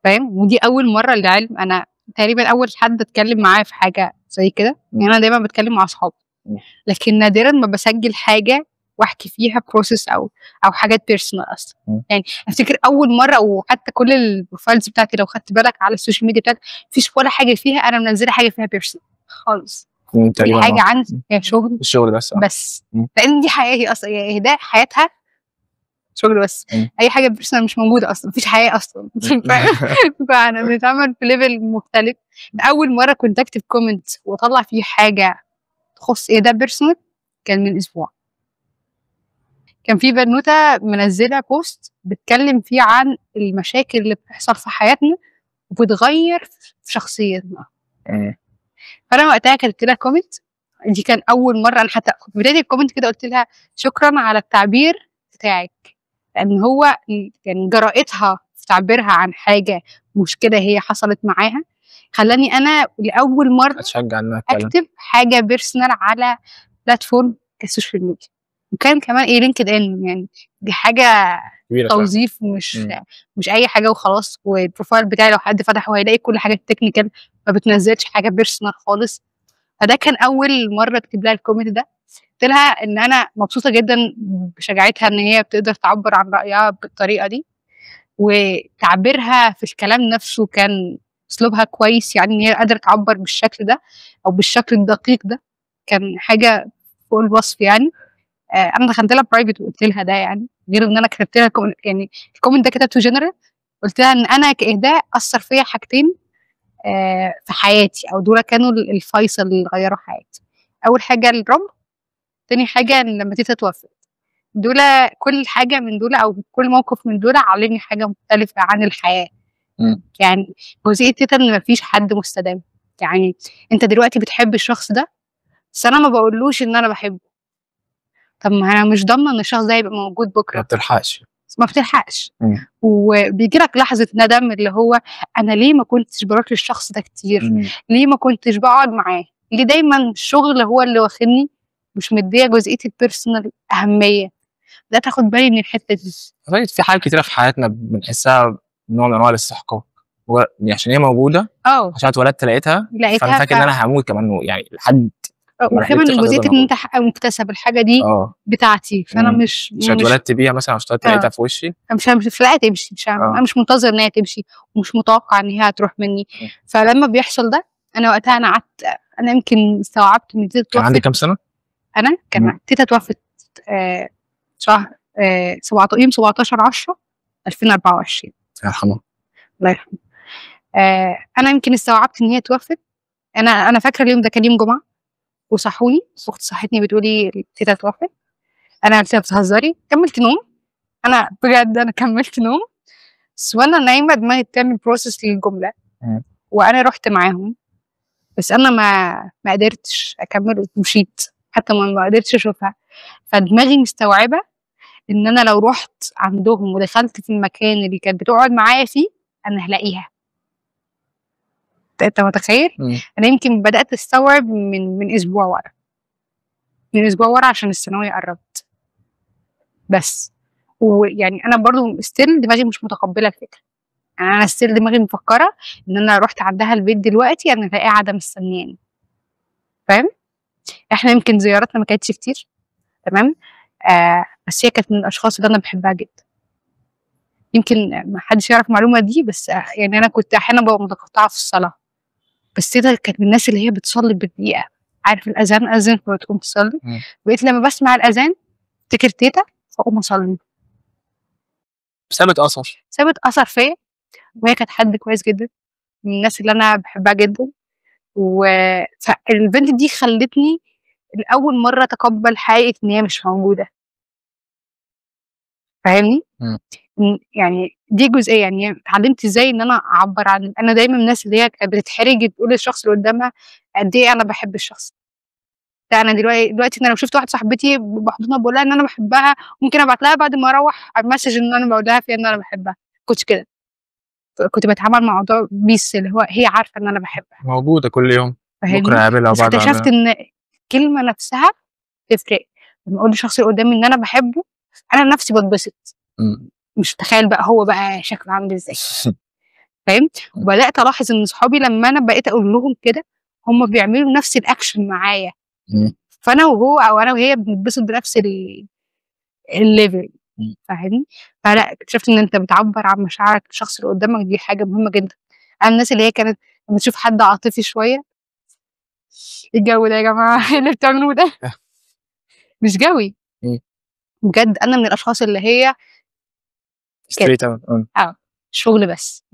فاهم؟ ودي اول مره للعلم انا تقريبا اول حد اتكلم معاه في حاجه زي كده، يعني انا دايما بتكلم مع اصحابي لكن نادرا ما بسجل حاجه واحكي فيها بروسيس او حاجات بيرسونال اصلا. يعني افتكر اول مره، وحتى كل البروفايلز بتاعتي لو خدت بالك على السوشيال ميديا بتاعتي مفيش ولا حاجه فيها انا منزله حاجه فيها بيرسونال خالص. دي حاجه عندي هي الشغل بس لان دي حياتي اصلا، يعني ده حياتها شغل بس. اي حاجه بيرسونال مش موجوده اصلا، مفيش حياه اصلا. فانا بنتعامل في ليفل مختلف. اول مره كنت اكتب كومنت واطلع فيه حاجه تخص ايه ده بيرسونال كان من اسبوع. كان في بنوته منزله بوست بتكلم فيه عن المشاكل اللي بتحصل في حياتنا وبتغير في شخصيتنا. فانا وقتها كتبت لها كومنت، دي كان اول مره انا حتى في بدايه الكومنت كده قلت لها شكرا على التعبير بتاعك، لان هو يعني جرأتها في تعبيرها عن حاجه مشكله هي حصلت معاها خلاني انا لاول مره اكتب حاجه بيرسونال على بلاتفورم كالسوشيال ميديا، وكان كمان لينكد ان. يعني دي حاجه توظيف مش اي حاجه وخلاص. والبروفايل بتاعي لو حد فتحه هيلاقي كل حاجه تكنيكال، ما بتنزلش حاجه بيرسونال خالص. فده كان اول مره اكتب لها الكومنت ده. قلت لها ان انا مبسوطه جدا بشجاعتها ان هي بتقدر تعبر عن رايها بالطريقه دي، وتعبيرها في الكلام نفسه كان اسلوبها كويس، يعني ان هي قادره تعبر بالشكل ده او بالشكل الدقيق ده، كان حاجه فوق الوصف يعني. انا دخلت لها برايفت وقلت لها ده، يعني غير ان انا كتبت لها يعني الكومنت ده كتبته جنرال. قلت لها ان انا كاهداء اثر فيا حاجتين في حياتي، او دول كانوا الفيصل اللي غيروا حياتي. اول حاجه الرمل، تاني حاجه لما تيتا توفت. دول كل حاجه من دول او كل موقف من دول علمني حاجه مختلفه عن الحياه. يعني جزئيه تيتا ان مفيش حد مستدام. يعني انت دلوقتي بتحب الشخص ده بس انا ما بقولوش ان انا بحبه، طب ما انا مش ضامنه ان الشخص ده يبقى موجود بكره، ما بتلحقش. وبيجي لك لحظه ندم اللي هو انا ليه ما كنتش بروح للشخص ده كتير، ليه ما كنتش بقعد معاه، ليه دايما الشغل هو اللي واخدني، مش مديه جزئيه البيرسونال اهميه. ده تاخد بالي من الحته دي. في حاجات كتيره في حياتنا بنحسها نوع من انواع الاستحقاق، عشان هي موجوده، عشان اتولدت لقيتها فانا فاكر ان انا هموت كمان يعني لحد وكمان جزئيه ان انت مكتسب الحاجه دي بتاعتي، فانا مش اتولدت بيها مثلا، عشان لقيتها في وشي، مش لاقيها تمشي، انا مش منتظر ان هي تمشي ومش متوقع ان هي هتروح مني. فلما بيحصل ده انا وقتها انا قعدت، انا يمكن استوعبت ان تيتا توفت. كان عندي كام سنه؟ انا كان تيتا توفت شهر يوم 17/10/2024. الله يرحمها. الله يرحمها. انا يمكن استوعبت ان هي توفت. انا فاكره اليوم ده كان يوم جمعه، وصحوني، اختي صحتني بتقولي تيتا توفت. انا قلت لها بتهزري؟ كملت نوم. انا بجد انا كملت نوم، بس وانا نايمه دماغي بتعمل بروسس للجمله وانا رحت معاهم، بس انا ما قدرتش اكمل ومشيت، حتى ما قدرتش اشوفها. فدماغي مستوعبه ان انا لو رحت عندهم ودخلت في المكان اللي كانت بتقعد معايا فيه انا هلاقيها. انت متخيل؟ انا يمكن بدات استوعب من اسبوع ورا، عشان الثانويه قربت بس. ويعني انا برضو ستيل دماغي مش متقبله الفكره، يعني انا ستيل دماغي مفكره ان انا رحت عندها البيت دلوقتي انا هلاقيها قاعده مستنياني، فاهم؟ احنا يمكن زياراتنا ما كانتش كتير، تمام؟ بس هي كانت من الاشخاص اللي انا بحبها جدا. يمكن ما حدش يعرف المعلومه دي، بس يعني انا كنت احيانا ببقى متقطعه في الصلاه، بس تيتا كانت من الناس اللي هي بتصلي بالدقيقه. عارف الاذان اذن فتقوم تصلي، بقيت لما بسمع الاذان افتكر تيتا فاقوم اصلي. سابت اثر فيا، وهي كانت حد كويس جدا، من الناس اللي انا بحبها جدا. فالبنت دي خلتني لأول مرة أتقبل حقيقة إن هي مش موجودة. فاهمني؟ يعني دي جزئية، يعني اتعلمت ازاي ان انا اعبر عن، انا دايما من الناس اللي هي بتتحرج تقول للشخص اللي قدامها قد ايه انا بحب الشخص ده. انا دلوقتي انا لو شفت واحده صاحبتي بحضنها بقول لها ان انا بحبها، ممكن ابعت لها بعد ما اروح مسج ان انا بقول لها فيها ان انا بحبها. كنت كده، كنت بتعامل مع موضوع بيس اللي هو هي عارفه ان انا بحبها، موجوده كل يوم، بكره فاهمني؟ اقابلها بس وبعد اكتشفت اقابلها. ان الكلمه نفسها تفرق. لما اقول للشخص اللي قدامي ان انا بحبه، انا نفسي بتبسط، مش متخيل بقى هو بقى شكله عامل ازاي. فهمت؟ وبدات الاحظ ان صحابي لما انا بقيت اقول لهم كده هم بيعملوا نفس الاكشن معايا، فانا وهو او انا وهي بنتبسط بنفس الليفل. فاهمني؟ فلا، اكتشفت ان انت بتعبر عن مشاعرك الشخص اللي قدامك، دي حاجه مهمه جدا. انا الناس اللي هي كانت لما تشوف حد عاطفي شويه، الجو ده يا جماعه إيه اللي بتعملوه ده؟ مش جوي بجد. انا من الاشخاص اللي هي ستريت شغل بس،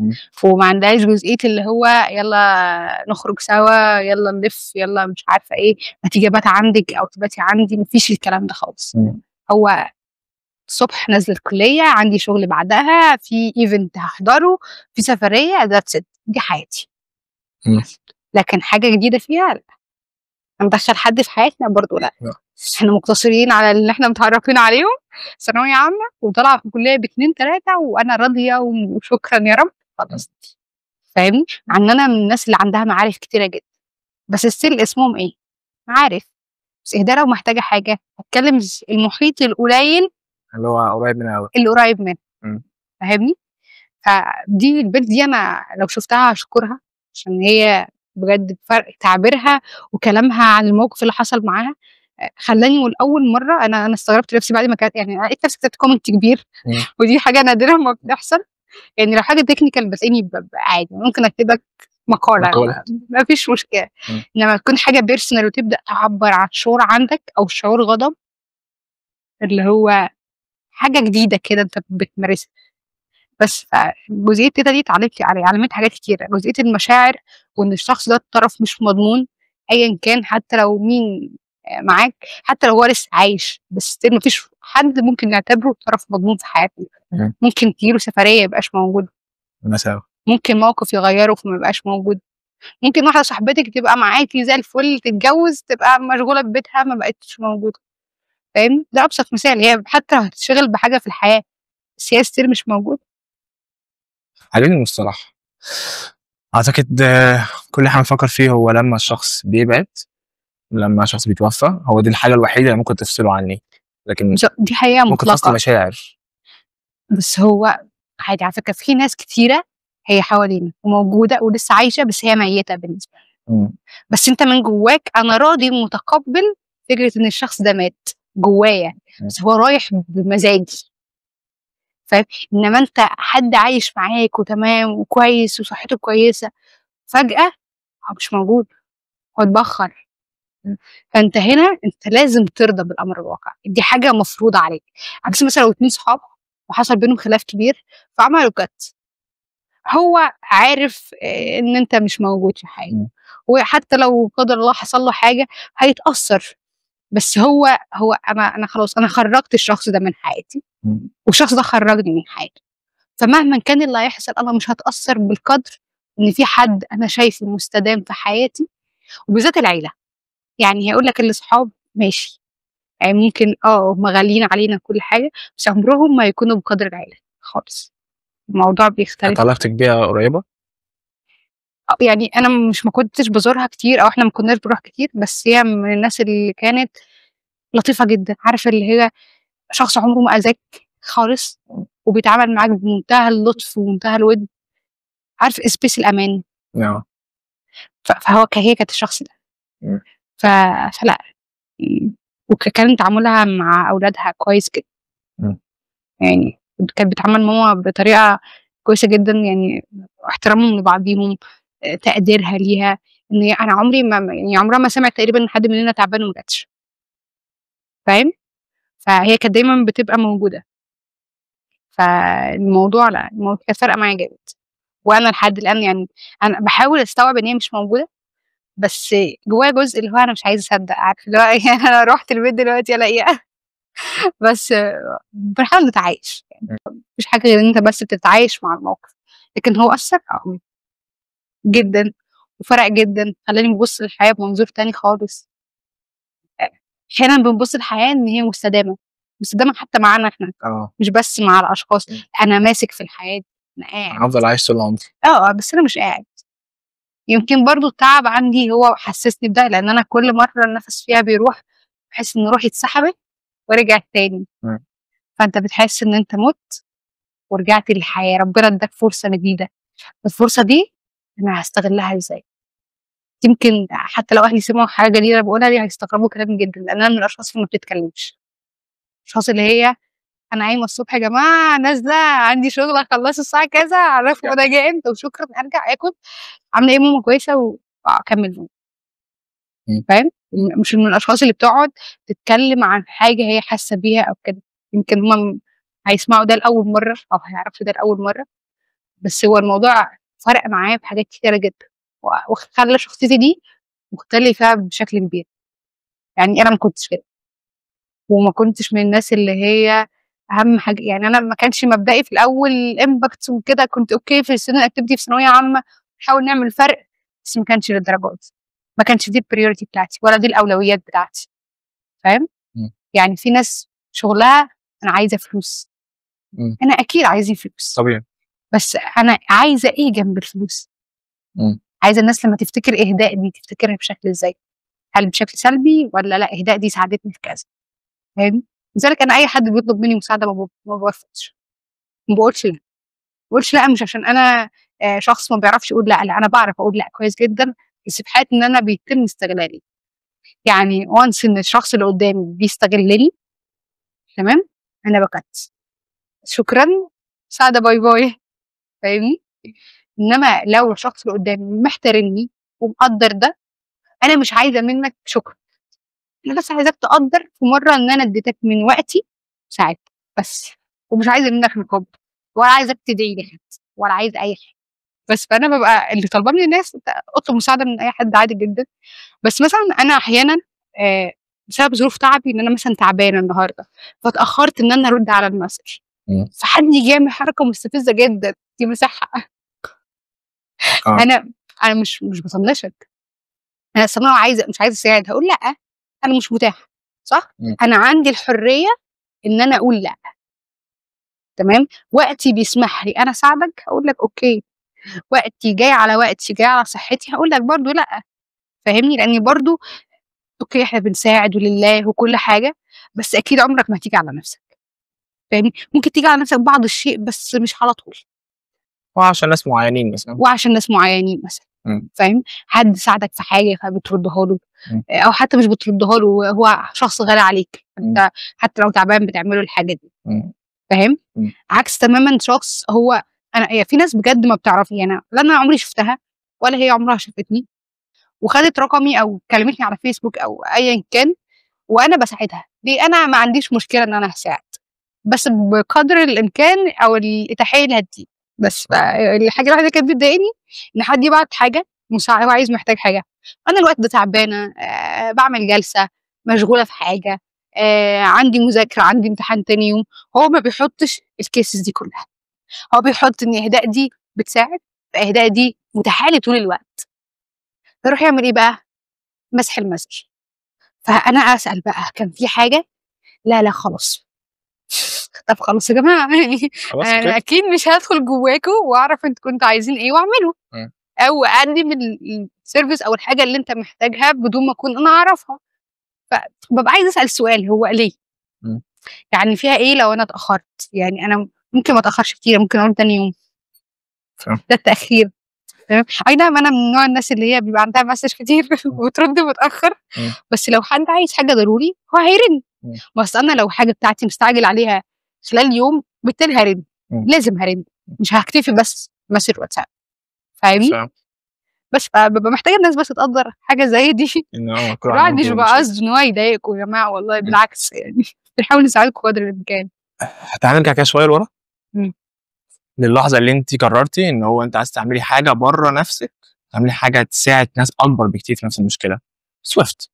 وما عندهاش جزئيه اللي هو يلا نخرج سوا، يلا نلف، يلا مش عارفه ايه، ما تيجي بات عندك او تباتي عندي، مفيش الكلام ده خالص. هو الصبح نازله الكليه، عندي شغل بعدها، في ايفنت هحضره، في سفريه، ذاتس ات، دي حياتي. لكن حاجه جديده فيها لا، ندخل حد في حياتنا برضو لا. احنا مقتصرين على اللي احنا متعرفين عليهم ثانويه عامه وطالعه في الكليه ب2 3 وانا راضيه وشكرا يا رب، خلاص. فاهمني؟ عن انا من الناس اللي عندها معارف كتيره جدا، بس ستيل اسمهم ايه؟ معارف. بس اهدى لو محتاجه حاجه هتكلم المحيط القليل اللي هو قريب منها قوي، اللي قريب منه. فاهمني؟ فدي البنت دي انا لو شفتها هشكرها، عشان هي بجد فرق تعبيرها وكلامها عن الموقف اللي حصل معاها خلاني لاول مره انا استغربت نفسي بعد ما كانت، يعني لقيت نفسي كتبت كومنت كبير ودي حاجه نادره ما بتحصل. يعني لو حاجه تكنيكال بتلاقيني عادي ممكن اكتب لك مقاله، ما فيش مشكله. انما تكون حاجه بيرسونال وتبدا تعبر عن شعور عندك او شعور غضب اللي هو حاجه جديده كده انت بتمارسها. بس فجزئيه تيتا دي علمت حاجات كتيره، جزئيه المشاعر وان الشخص ده الطرف مش مضمون ايا كان، حتى لو مين معاك، حتى لو هو لسه عايش، بس مفيش حد ممكن نعتبره طرف مضمون في حياتنا. ممكن تجيله سفريه يبقاش موجود مثلا، ممكن موقف يغيره فما يبقاش موجود، ممكن واحده صاحبتك تبقى معاكي زي الفل تتجوز تبقى مشغوله ببيتها ما بقتش موجوده. فاهم؟ ده ابسط مثال. هي حتى لو هتشتغل بحاجه في الحياه بس هي ستيل مش موجود. عجبني المصطلح. اعتقد كل اللي احنا بنفكر فيه هو لما الشخص بيبعد، لما شخص بيتوفى، هو دي الحاجه الوحيده اللي ممكن تفصله عني، لكن دي حقيقه ممكن فصل مطلقه. مشاعر. بس هو عادي على فكره، في ناس كتيره هي حوالينا وموجوده ولسه عايشه بس هي ميته بالنسبه لنا. بس انت من جواك انا راضي ومتقبل فكره ان الشخص ده مات جوايا، بس هو رايح بمزاجي. فاهم؟ انما انت حد عايش معاك وتمام وكويس وصحته كويسه، فجاه هو مش موجود، هو اتبخر. فانت هنا انت لازم ترضى بالامر الواقع، دي حاجه مفروضه عليك. عكس مثلا لو 2 صحاب وحصل بينهم خلاف كبير فعملوا كت، هو عارف ان انت مش موجود في حاجه، وحتى لو قدر الله حصل له حاجه هيتاثر، بس هو انا خلاص انا خرجت الشخص ده من حياتي والشخص ده خرجني من حياتي، فمهما كان اللي هيحصل انا مش هتاثر بالقدر ان في حد انا شايفه مستدام في حياتي، وبالذات العيله. يعني هيقول لك الاصحاب ماشي، يعني ممكن هم غاليين علينا كل حاجه، بس عمرهم ما يكونوا بقدر العيله خالص. الموضوع بيختلف. كانت علاقتك بيها قريبه؟ يعني انا ما كنتش بزورها كتير او احنا ما كناش بنروح كتير، بس هي من الناس اللي كانت لطيفه جدا، عارفه اللي هي شخص عمره ما اذاك خالص وبيتعامل معاك بمنتهى اللطف ومنتهى الود، عارف سبيس الامان. هي كانت الشخص ده. فلا، وكان تعاملها مع اولادها كويس جدا. يعني كانت بتعامل ماما بطريقه كويسه جدا، يعني احترامهم لبعضيهم، تقديرها ليها. ان انا عمري ما يعني عمرها ما سمعت تقريبا ان حد مننا تعبان وما جاتش. فاهم؟ فهي كانت دايما بتبقى موجوده. فالموضوع لا، الموضوع كانت فارقه معايا جامد. وانا لحد الان يعني انا بحاول استوعب ان هي مش موجوده، بس جوايا جزء اللي هو أنا مش عايزة أصدّق، عارف اللي هو يعني أنا رُحت البيت دلوقتي ألاقيها بس بنحاول نتعايش، يعني مفيش حاجة غير إن أنت بس تتعايش مع الموقف، لكن هو أثّر جدًا وفرق جدًا، خلّاني بابُص للحياة بمنظور تاني خالص. أحيانًا بنبُص للحياة إن هي مستدامة، مستدامة حتى معانا إحنا، مش بس مع الأشخاص، أنا ماسك في الحياة دي، أنا قاعد. هافضل عايش طول عمري. بس أنا مش قاعد. يمكن برضه التعب عندي هو حسّسني بده، لإن أنا كل مرّة النَفَس فيها بيروح، باحس إن روحي اتسحبت ورجعت تاني، فأنت بتحس إن أنت مُت ورجعت للحياة، ربنا ادّاك فرصة جديدة، الفرصة دي أنا هاستغلّها إزاي؟ يمكن حتى لو أهلي سمعوا حاجة دي أنا باقولها دي هيستغربوا كلامي جدًا، لإن أنا من الأشخاص اللي ما بتتكلمش، الأشخاص اللي هي أنا قايمة الصبح يا جماعة نازلة عندي شغل هاخلّصه الساعة كذا، عرّفوا أنا جاية إمتى وشكرًا، أرجع آكل، عاملة إيه ماما كويسة وأكمّل نوم. فاهم؟ مش من الأشخاص اللي بتقعد تتكلم عن حاجة هي حاسة بيها أو كده، يمكن هُم هيسمعوا ده لأول مرّة أو هيعرفوا ده لأول مرّة، بس هو الموضوع فرق معايا في حاجات كتيرة جدًا، وخلّى شخصيتي دي مختلفة بشكل كبير، يعني أنا ما كنتش كده، وما كنتش من الناس اللي هي أهم حاجة يعني أنا ما كانش مبدئي في الأول impacts وكده، كنت أوكي في الstudent activity في ثانوية عامة، نحاول نعمل فرق، بس ما كانش للدرجة دي، ما كانش دي الpriority بتاعتي ولا دي الأولويات بتاعتي، فاهم؟ يعني في ناس شغلها أنا عايزة فلوس، أنا أكيد عايزين فلوس، طبيعي. بس أنا عايزة إيه جنب الفلوس؟ عايزة الناس لمّا تفتكر إهداء دي تفتكرها بشكل إزاي؟ هل بشكل سلبي والّا لأ إهداء دي ساعدتني في كذا، فاهمني؟ لذلك أنا أي حد بيطلب مني مساعدة ما بارفضش، ما باقولش لأ، ما باقولش لأ مش عشان أنا شخص ما بيعرفش يقول لأ، لأ أنا باعرف أقول لأ كويس جدًا، بس في حالة إن أنا بيتم استغلالي، يعني once إن الشخص اللي قدامي بيستغلني تمام، أنا باكَت، شكرًا، مساعدة باي باي، فاهمني؟ إنما لو الشخص اللي قدامي محترمني ومقدّر ده، أنا مش عايزة منك شكر، أنا بس عايزاك تقدّر في مرّة إن أنا اديتك من وقتي ساعدتك بس، ومش عايزة منك مقابل، ولا عايزاك تدعي لي حتى، ولا عايزة أي حاجة، بس فأنا بابقى اللي طالباه من الناس أطلب مساعدة من أي حد عادي جدًا، بس مثلًا أنا أحيانًا بسبب ظروف تعبي إن أنا مثلًا تعبانة النهارده، فاتأخرت إن أنا أرُد على الmessage فحد ييجي يعمل حركة مستفزة جدًا، دي مساحة أنا مش باطنّشك، أنا أصل أنا مش عايزة أساعد، هاقول لأ، أنا مش متاحة، صح؟ أنا عندي الحرية إن أنا أقول لأ، تمام؟ وقتي بيسمح لي أنا أساعدك، هاقول لك أوكي، وقتي جاي على وقتي، جاي على صحتي، هاقول لك برضه لأ، فاهمني؟ لإني برضه أوكي إحنا بنساعد ولله وكل حاجة، بس أكيد عمرك ما هتيجي على نفسك، فاهمني؟ ممكن تيجي على نفسك بعض الشيء بس مش على طول. وعشان ناس معينين مثلًا. وعشان ناس معينين مثلًا، فاهم؟ حد ساعدك في حاجة فبتردّها له، أو حتى مش بتردّها له هو شخص غالي عليك، أنت حتى لو تعبان بتعمل له الحاجة دي، فاهم؟ عكس تمامًا شخص هو أنا في ناس بجد ما بتعرفني، يعني لا أنا عمري شُفتها ولا هي عمرها شافتني، وخدت رقمي أو كلمتني على فيسبوك أو أيًا كان، وأنا باساعدها، ليه؟ أنا ما عنديش مشكلة إن أنا هاساعد، بس بقدر الإمكان أو الإتاحية اللي هتزيد، بس الحاجة الوحيدة اللي كانت بتضايقني إن حد يبعت حاجة هو محتاج حاجة، أنا الوقت ده تعبانة باعمل جلسة، مشغولة في حاجة، عندي مذاكرة، عندي امتحان تاني يوم، هو ما بيحطش الcases دي كلها، هو بيحط إن إهداء دي بتساعد، فإهداء دي متاحة لي طول الوقت، فيروح يعمل إيه بقى؟ مسح المسج، فأنا أسأل بقى كان في حاجة؟ لا، لا خلاص. طب خلاص يا جماعة يعني أنا أكيد مش هادخل جواكم وأعرف أنتم كنتم عايزين إيه وأعمله، أو أقدّم الservice أو الحاجة اللي أنت محتاجها بدون ما أكون أنا أعرفها، فبابقى عايزة أسأل سؤال هو ليه؟ يعني فيها إيه لو أنا اتأخرت؟ يعني أنا ممكن ما أتأخرش كتير، ممكن أقول تاني يوم. ده التأخير، تمام؟ أي نعم أنا من نوع الناس اللي هي بيبقى عندها message كتير وبترد متأخر، بس لو حد عايز حاجة ضروري هو هيرن، ما أصل أنا لو حاجة بتاعتي مستعجل عليها خلال يوم بالتالي هارن، لازم هارن، مش هاكتفي بس message واتساب، فاهمني؟ بس فبابقى محتاجة الناس بس تقدّر حاجة زي دي، الواحد مش بيبقى قصده إن هو يضايقكم يا جماعة والله بالعكس يعني بنحاول نساعدكم قدر الإمكان. تعالي نرجع كده شوية لورا، للحظة اللي أنتِ قررتِ إن هو أنتِ عايزة تعملي حاجة برّه نفسِك تعملي حاجه تساعد ناس اكبر بكتير في نفس المشكله. سويفت.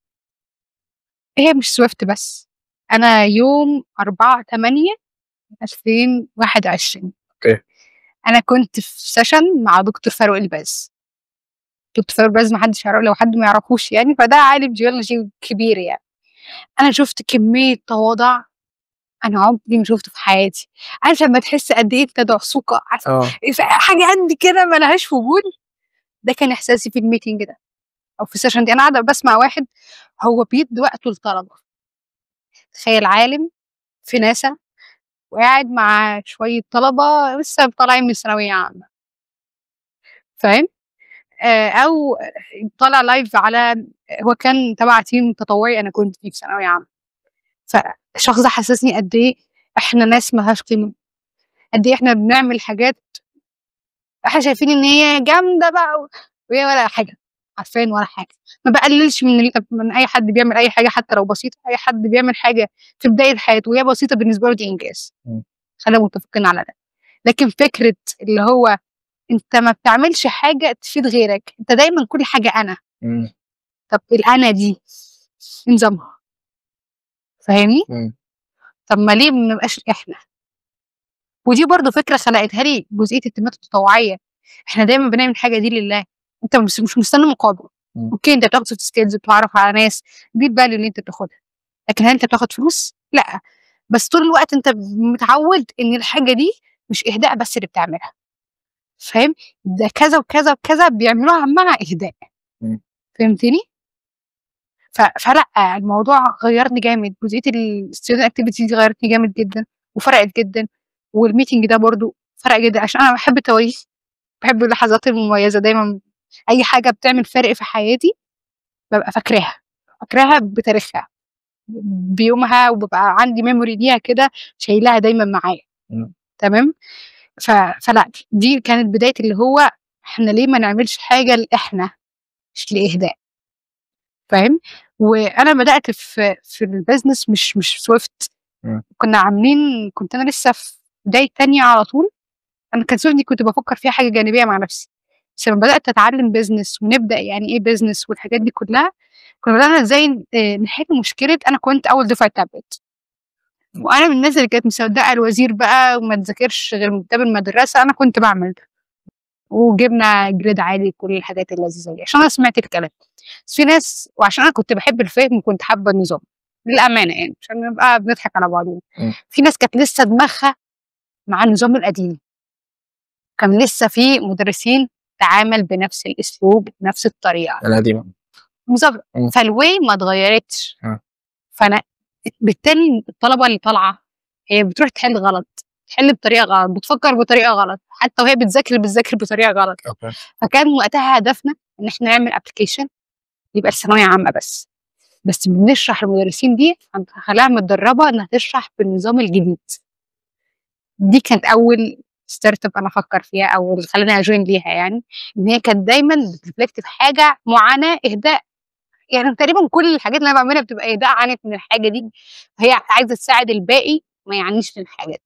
هي مش سويفت بس، انا يوم 4/8/2021 اوكي. انا كنت في سيشن مع دكتور فاروق الباز. دكتور فاروق الباز محدش يعرف، لو حد ما يعرفوش يعني، فده عالم جيولوجي كبير يعني. انا شفت كميه تواضع انا عمري ما شفته في حياتي. عارف لما تحس قد ايه انت دعسوقه، حاجه عندي كده ملهاش وجود. ده كان احساسي في الميتنج ده او في السيشن دي. انا قاعده بسمع واحد هو بيدي وقته للطلبه. تخيل عالم في ناسا وقاعد مع شويه طلبه لسه طالعين من ثانويه عامه، فاهم؟ او طالع لايف على، هو كان تبع تيم تطوعي انا كنت فيه في ثانويه عامه. فالشخص ده حسسني قد ايه احنا ناس ملهاش قيمه، قد ايه احنا بنعمل حاجات احنا شايفين ان هي جامده بقى وهي ولا حاجه، عارفين ولا حاجه. ما بقللش من اي حد بيعمل اي حاجه حتى لو بسيطه. اي حد بيعمل حاجه في بدايه حياته وهي بسيطه بالنسبه له دي انجاز، خلينا متفقين على ده. لكن فكره اللي هو انت ما بتعملش حاجه تفيد غيرك، انت دايما كل حاجه انا. طب الانا دي نظامها، فاهمني؟ طب ما ليه ما نبقاش احنا؟ ودي برضو فكره خلقتها لي جزئيه التنميه التطوعيه. احنا دايما بنعمل الحاجه دي لله، انت مش مستني مقابل. اوكي انت بتاخد سوفت سكيلز، بتتعرف على ناس، دي الفاليو اللي انت بتاخدها. لكن هل انت بتاخد فلوس؟ لا. بس طول الوقت انت متعود ان الحاجه دي مش اهداء بس اللي بتعملها، فاهم؟ ده كذا وكذا وكذا بيعملوها مع اهداء. فهمتني؟ فلا الموضوع غيرني جامد. جزئيه الستودنت اكتيفيتي دي غيرتني جامد جدا وفرقت جدا. والميتنج ده برضو فرق جدا عشان انا بحب التواريخ، بحب اللحظات المميزه دايما. اي حاجه بتعمل فرق في حياتي ببقى فاكراها بتاريخها بيومها، وببقى عندي ميموري ليها كده شايلها دايما معايا. تمام. فلا دي كانت بدايه اللي هو احنا ليه ما نعملش حاجه لاحنا مش لاهداء، فاهم؟ وانا بدات في البيزنس مش سويفت. كنت انا لسه في بدايه تانية على طول. انا كان سويفت دي كنت بفكر فيها حاجه جانبيه مع نفسي. بس لما بدات اتعلم بيزنس ونبدا يعني ايه بيزنس والحاجات دي كلها، كنا بدانا ازاي نحل مشكله. انا كنت اول دفعه تابلت، وانا من الناس اللي كانت مصدقه الوزير بقى وما تذاكرش غير من كتاب المدرسه. انا كنت بعمل ده وجبنا جريد عالي كل الحاجات اللذيذه دي عشان انا سمعت الكلام. بس في ناس، وعشان انا كنت بحب الفهم وكنت حابه النظام للامانه يعني عشان نبقى بنضحك على بعضنا. في ناس كانت لسه دماغها مع النظام القديم، كان لسه في مدرسين تعامل بنفس الاسلوب بنفس الطريقه القديمه بالظبط، فالواي ما اتغيرتش. فانا بالتالي الطلبه اللي طالعه هي بتروح تحل غلط، تحل بطريقه غلط، بتفكر بطريقه غلط، حتى وهي بتذاكر بطريقه غلط. فكان وقتها هدفنا ان احنا نعمل ابلكيشن يبقى الثانويه عامه بس بنشرح المدرسين دي هنخليها متدربه انها تشرح بالنظام الجديد. دي كانت اول ستارت اب انا افكر فيها او اللي خلاني اجوين ليها، يعني ان هي كانت دايما بترفلكت في حاجه معاناه اهداء. يعني تقريبا كل الحاجات اللي انا بعملها بتبقى اهداء عانت من الحاجه دي، هي عايزه تساعد الباقي ما يعانيش من الحاجات،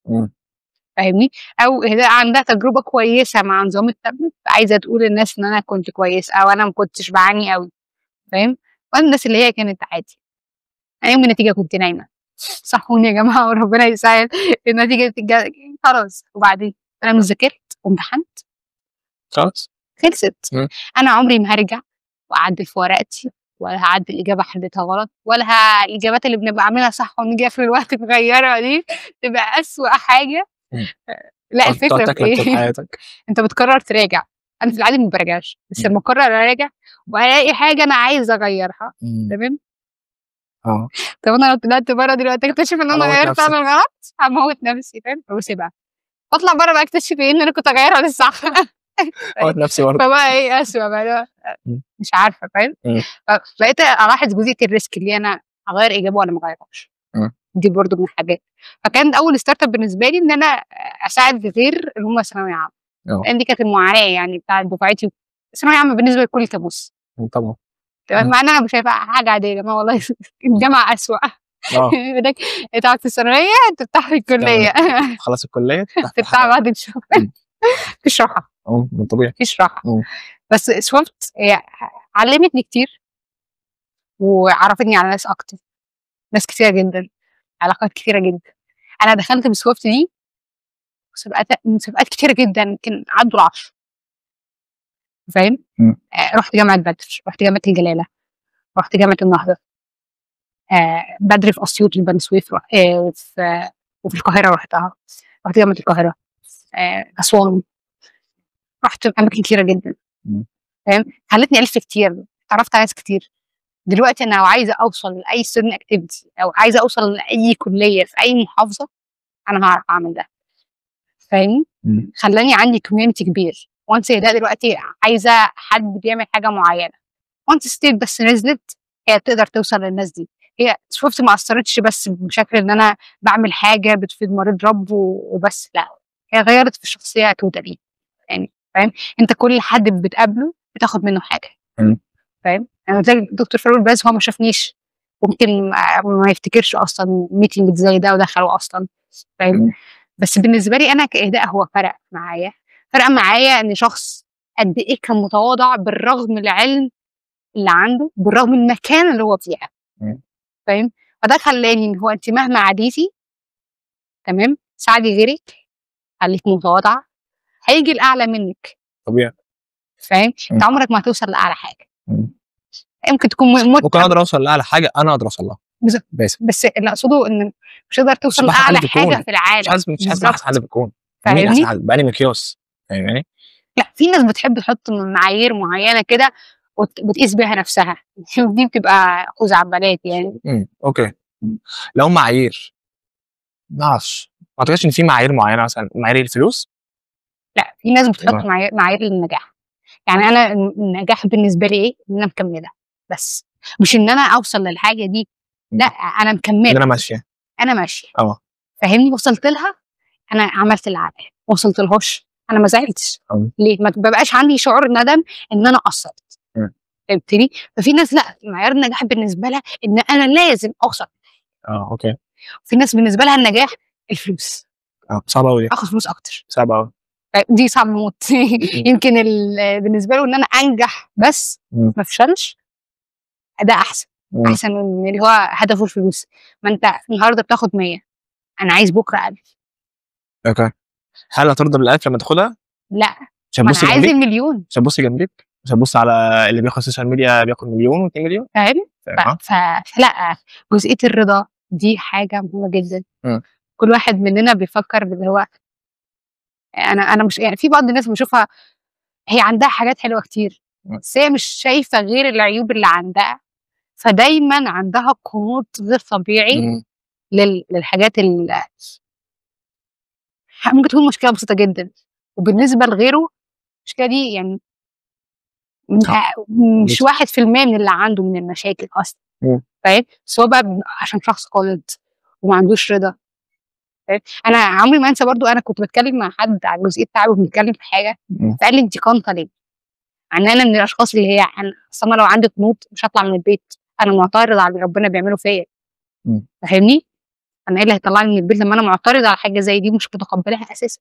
فاهمني؟ او اهداء عندها تجربه كويسه مع نظام التابلت عايزه تقول للناس ان انا كنت كويس او انا ما كنتش بعاني قوي، فاهم؟ وانا الناس اللي هي كانت عادي. انا يوم النتيجه كنت نايمه، صحوني يا جماعه وربنا يسهل. النتيجه خلاص، وبعدين انا مش ذاكرت وامتحنت خلاص خلصت. انا عمري ما هرجع واعدل في ورقتي ولا هعدل اجابه حليتها غلط ولا الاجابات اللي بنبقى عاملينها صح ونيجي في الوقت نغيرها دي تبقى اسوأ حاجه. لا الفكره في ايه؟ انت بتقرر تراجع. انا في العادي ما براجعش، بس لما اقرر اراجع والاقي حاجه انا عايزه اغيرها، تمام. طب انا لو طلعت بره دلوقتي اكتشف ان انا غيرت انا غلط هموت نفسي، فاهم؟ واسيبها واطلع بره بقى اكتشف ان انا كنت اغيرها للصح. اموت نفسي برضه. فبقى ايه اسوء بقى مش عارفه، فاهم؟ فبقيت الاحظ جزئيه الريسك اللي انا اغير اجابه ولا ما اغيرهاش. دي برضو من الحاجات. فكان اول ستارت اب بالنسبه لي ان انا اساعد غير اللي هم ثانويه عامه، لان دي كانت المعاناه يعني بتاعت دفعتي. ثانويه عامه بالنسبه لكل كابوس طبعا، مع ان انا مش شايفها حاجه عاديه. ما والله الجامعه اسوء. بدك تقعد في الثانويه تفتح في الكليه، خلاص الكليه تفتح بعد الشغل مفيش راحه. من طبيعي مفيش راحه. بس سويفت هي علمتني كتير وعرفتني على ناس اكتر، ناس كتيره جدا، علاقات كتيره جدا. انا دخلت بسويفت دي مسابقات كتيره جدا، يمكن عدوا ال10. فاهم؟ رحت جامعه بدر، رحت جامعه الجلاله، رحت جامعه النهضه، بدر في اسيوط، في بني سويف، وفي القاهره رحتها، رحت جامعه القاهره، اسوان، رحت اماكن كتيره جدا. فاهم؟ خلتني الف كتير، اتعرفت على ناس كتير. دلوقتي انا لو عايزه اوصل لاي ستودنت اكتيفيتي او عايزه اوصل لاي كليه في اي محافظه، انا هعرف اعمل ده. فاهمني؟ خلاني عندي كوميونتي كبير. وانس ده دلوقتي عايزه حد بيعمل حاجه معينه، وانس ستيت بس نزلت، هي تقدر توصل للناس دي. هي سويفت ما اثرتش بس بشكل ان انا بعمل حاجه بتفيد مريض رب وبس، لا، هي غيرت في الشخصيه توتالي. يعني فاهم؟ انت كل حد بتقابله بتاخد منه حاجه. فاهم؟ انا زي الدكتور فاروق الباز، هو ما شافنيش، ممكن ما يفتكرش اصلا ميتنج زي ده ودخله اصلا. فاهم؟ بس بالنسبه لي انا كاهداء هو فرق معايا ان شخص قد ايه كان متواضع بالرغم من العلم اللي عنده، بالرغم من المكان اللي هو فيها. فاهم؟ فده خلاني ان هو انت مهما عديتي، تمام، ساعدي غيرك، خليك متواضعه، هيجي الاعلى منك طبيعي. فاهم؟ انت عمرك ما هتوصل لاعلى حاجه. ممكن تكون ممكن اقدر اوصل لاعلى حاجه انا اقدر اوصل لها، بس اللي اقصده ان مش هتقدر توصل لاعلى حاجه في العالم. مش عايز احسن حل في الكون. فاهمني؟ بأني مقياس. فاهمني؟ لا، في ناس بتحب تحط معايير معينه كده وتقيس بيها نفسها. دي بتبقى خزعبلات يعني. اوكي. لو معايير، ما اعرفش، ما اعتقدش ان في معايير معينه، مثلا معايير الفلوس. لا، في ناس بتحط معايير للنجاح. يعني انا النجاح بالنسبه لي ايه؟ ان انا مكمله، بس مش ان انا اوصل للحاجه دي، لا، انا مكمله، انا ماشيه. فاهمني؟ وصلت لها، انا عملت اللي عليا. وصلت لهاش، انا ما زعلتش. ليه؟ ما ببقاش عندي شعور ندم ان انا قصرت. فهمتني؟ ففي ناس لا، معيار النجاح بالنسبه لها ان انا لازم اوصل. اوكي. في ناس بالنسبه لها النجاح الفلوس. صعبه قوي، اخد فلوس اكتر. صعبه قوي، دي صعبه موت. يمكن بالنسبه له ان انا انجح بس ما افشلش، ده احسن. احسن من اللي هو هدفه الفلوس. ما انت النهارده بتاخد 100، انا عايز بكره 1000. اوكي. هل هترضى بال1000 لما تاخدها؟ لا، ما انا عايز المليون. مش هتبص جنبك، مش هتبص على اللي بياخد سوشيال ميديا بياخد مليون و2 مليون. فاهم؟ فلا، جزئيه الرضا دي حاجه مهمه جدا. كل واحد مننا بيفكر باللي هو انا مش، يعني في بعض الناس بشوفها هي عندها حاجات حلوه كتير، بس هي مش شايفه غير العيوب اللي عندها، فدايما عندها قنوط غير طبيعي للحاجات اللي ممكن تكون مشكله بسيطه جدا، وبالنسبه لغيره المشكله دي يعني مش 1% من اللي عنده من المشاكل اصلا. فاهم؟ بس هو بقى عشان شخص قالد وما عندوش رضا. فاهم؟ انا عمري ما انسى برضو، انا كنت بتكلم مع حد على جزئيه تعب وبنتكلم في حاجه، فقال لي انت قانطه ليه؟ انا من الاشخاص اللي هي انا لو عندي قنوط مش هطلع من البيت، انا معترض على اللي ربنا بيعمله فيا. فاهمني؟ انا ايه اللي هيطلعني من البيت لما انا معترض على حاجه زي دي مش متقبلها اساسا؟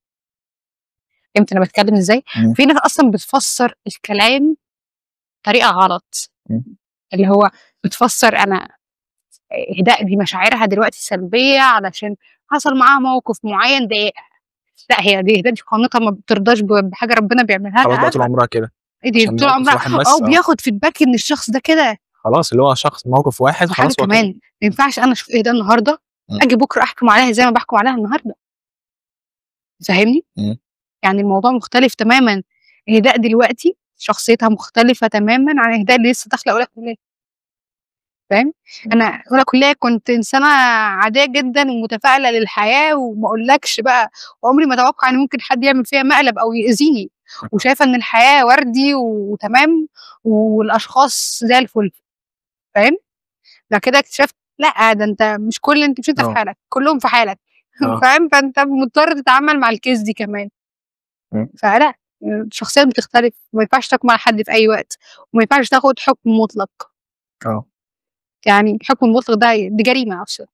فهمت انا بتكلم ازاي؟ في ناس اصلا بتفسر الكلام طريقه غلط، اللي هو بتفسر انا اهداء دي مشاعرها دلوقتي سلبيه علشان حصل معاها موقف معين ضايقها. لا، هي دي اهداء، دي قانونها ما بترضاش بحاجه ربنا بيعملها لها. خلاص طول عمرها كده. دي طول عمرها بياخد فيدباك ان الشخص ده كده. خلاص اللي هو شخص موقف واحد خلاص. كمان ما ينفعش انا اشوف اهداء النهارده اجي بكره احكم عليها زي ما بحكم عليها النهارده. فاهمني؟ يعني الموضوع مختلف تماما. اهداء دلوقتي شخصيتها مختلفه تماما عن اهداء اللي لسه داخله اولى كليه. فاهم؟ انا اولى كليه كنت انسانه عاديه جدا ومتفائله للحياه، وما اقولكش بقى عمري ما اتوقع ان ممكن حد يعمل فيها مقلب او يأذيني، وشايفه ان الحياه وردي وتمام والاشخاص زي الفل. فاهم؟ بعد كده اكتشفت لا، ده انت مش انت مش انت في حالك، كلهم في حالك. فاهم؟ فانت مضطر تتعامل مع الكيس دي كمان. فلا، الشخصيات بتختلف، وما ينفعش تحكم على حد في اي وقت، وما ينفعش تاخد حكم مطلق. يعني الحكم المطلق دي جريمه اصلا.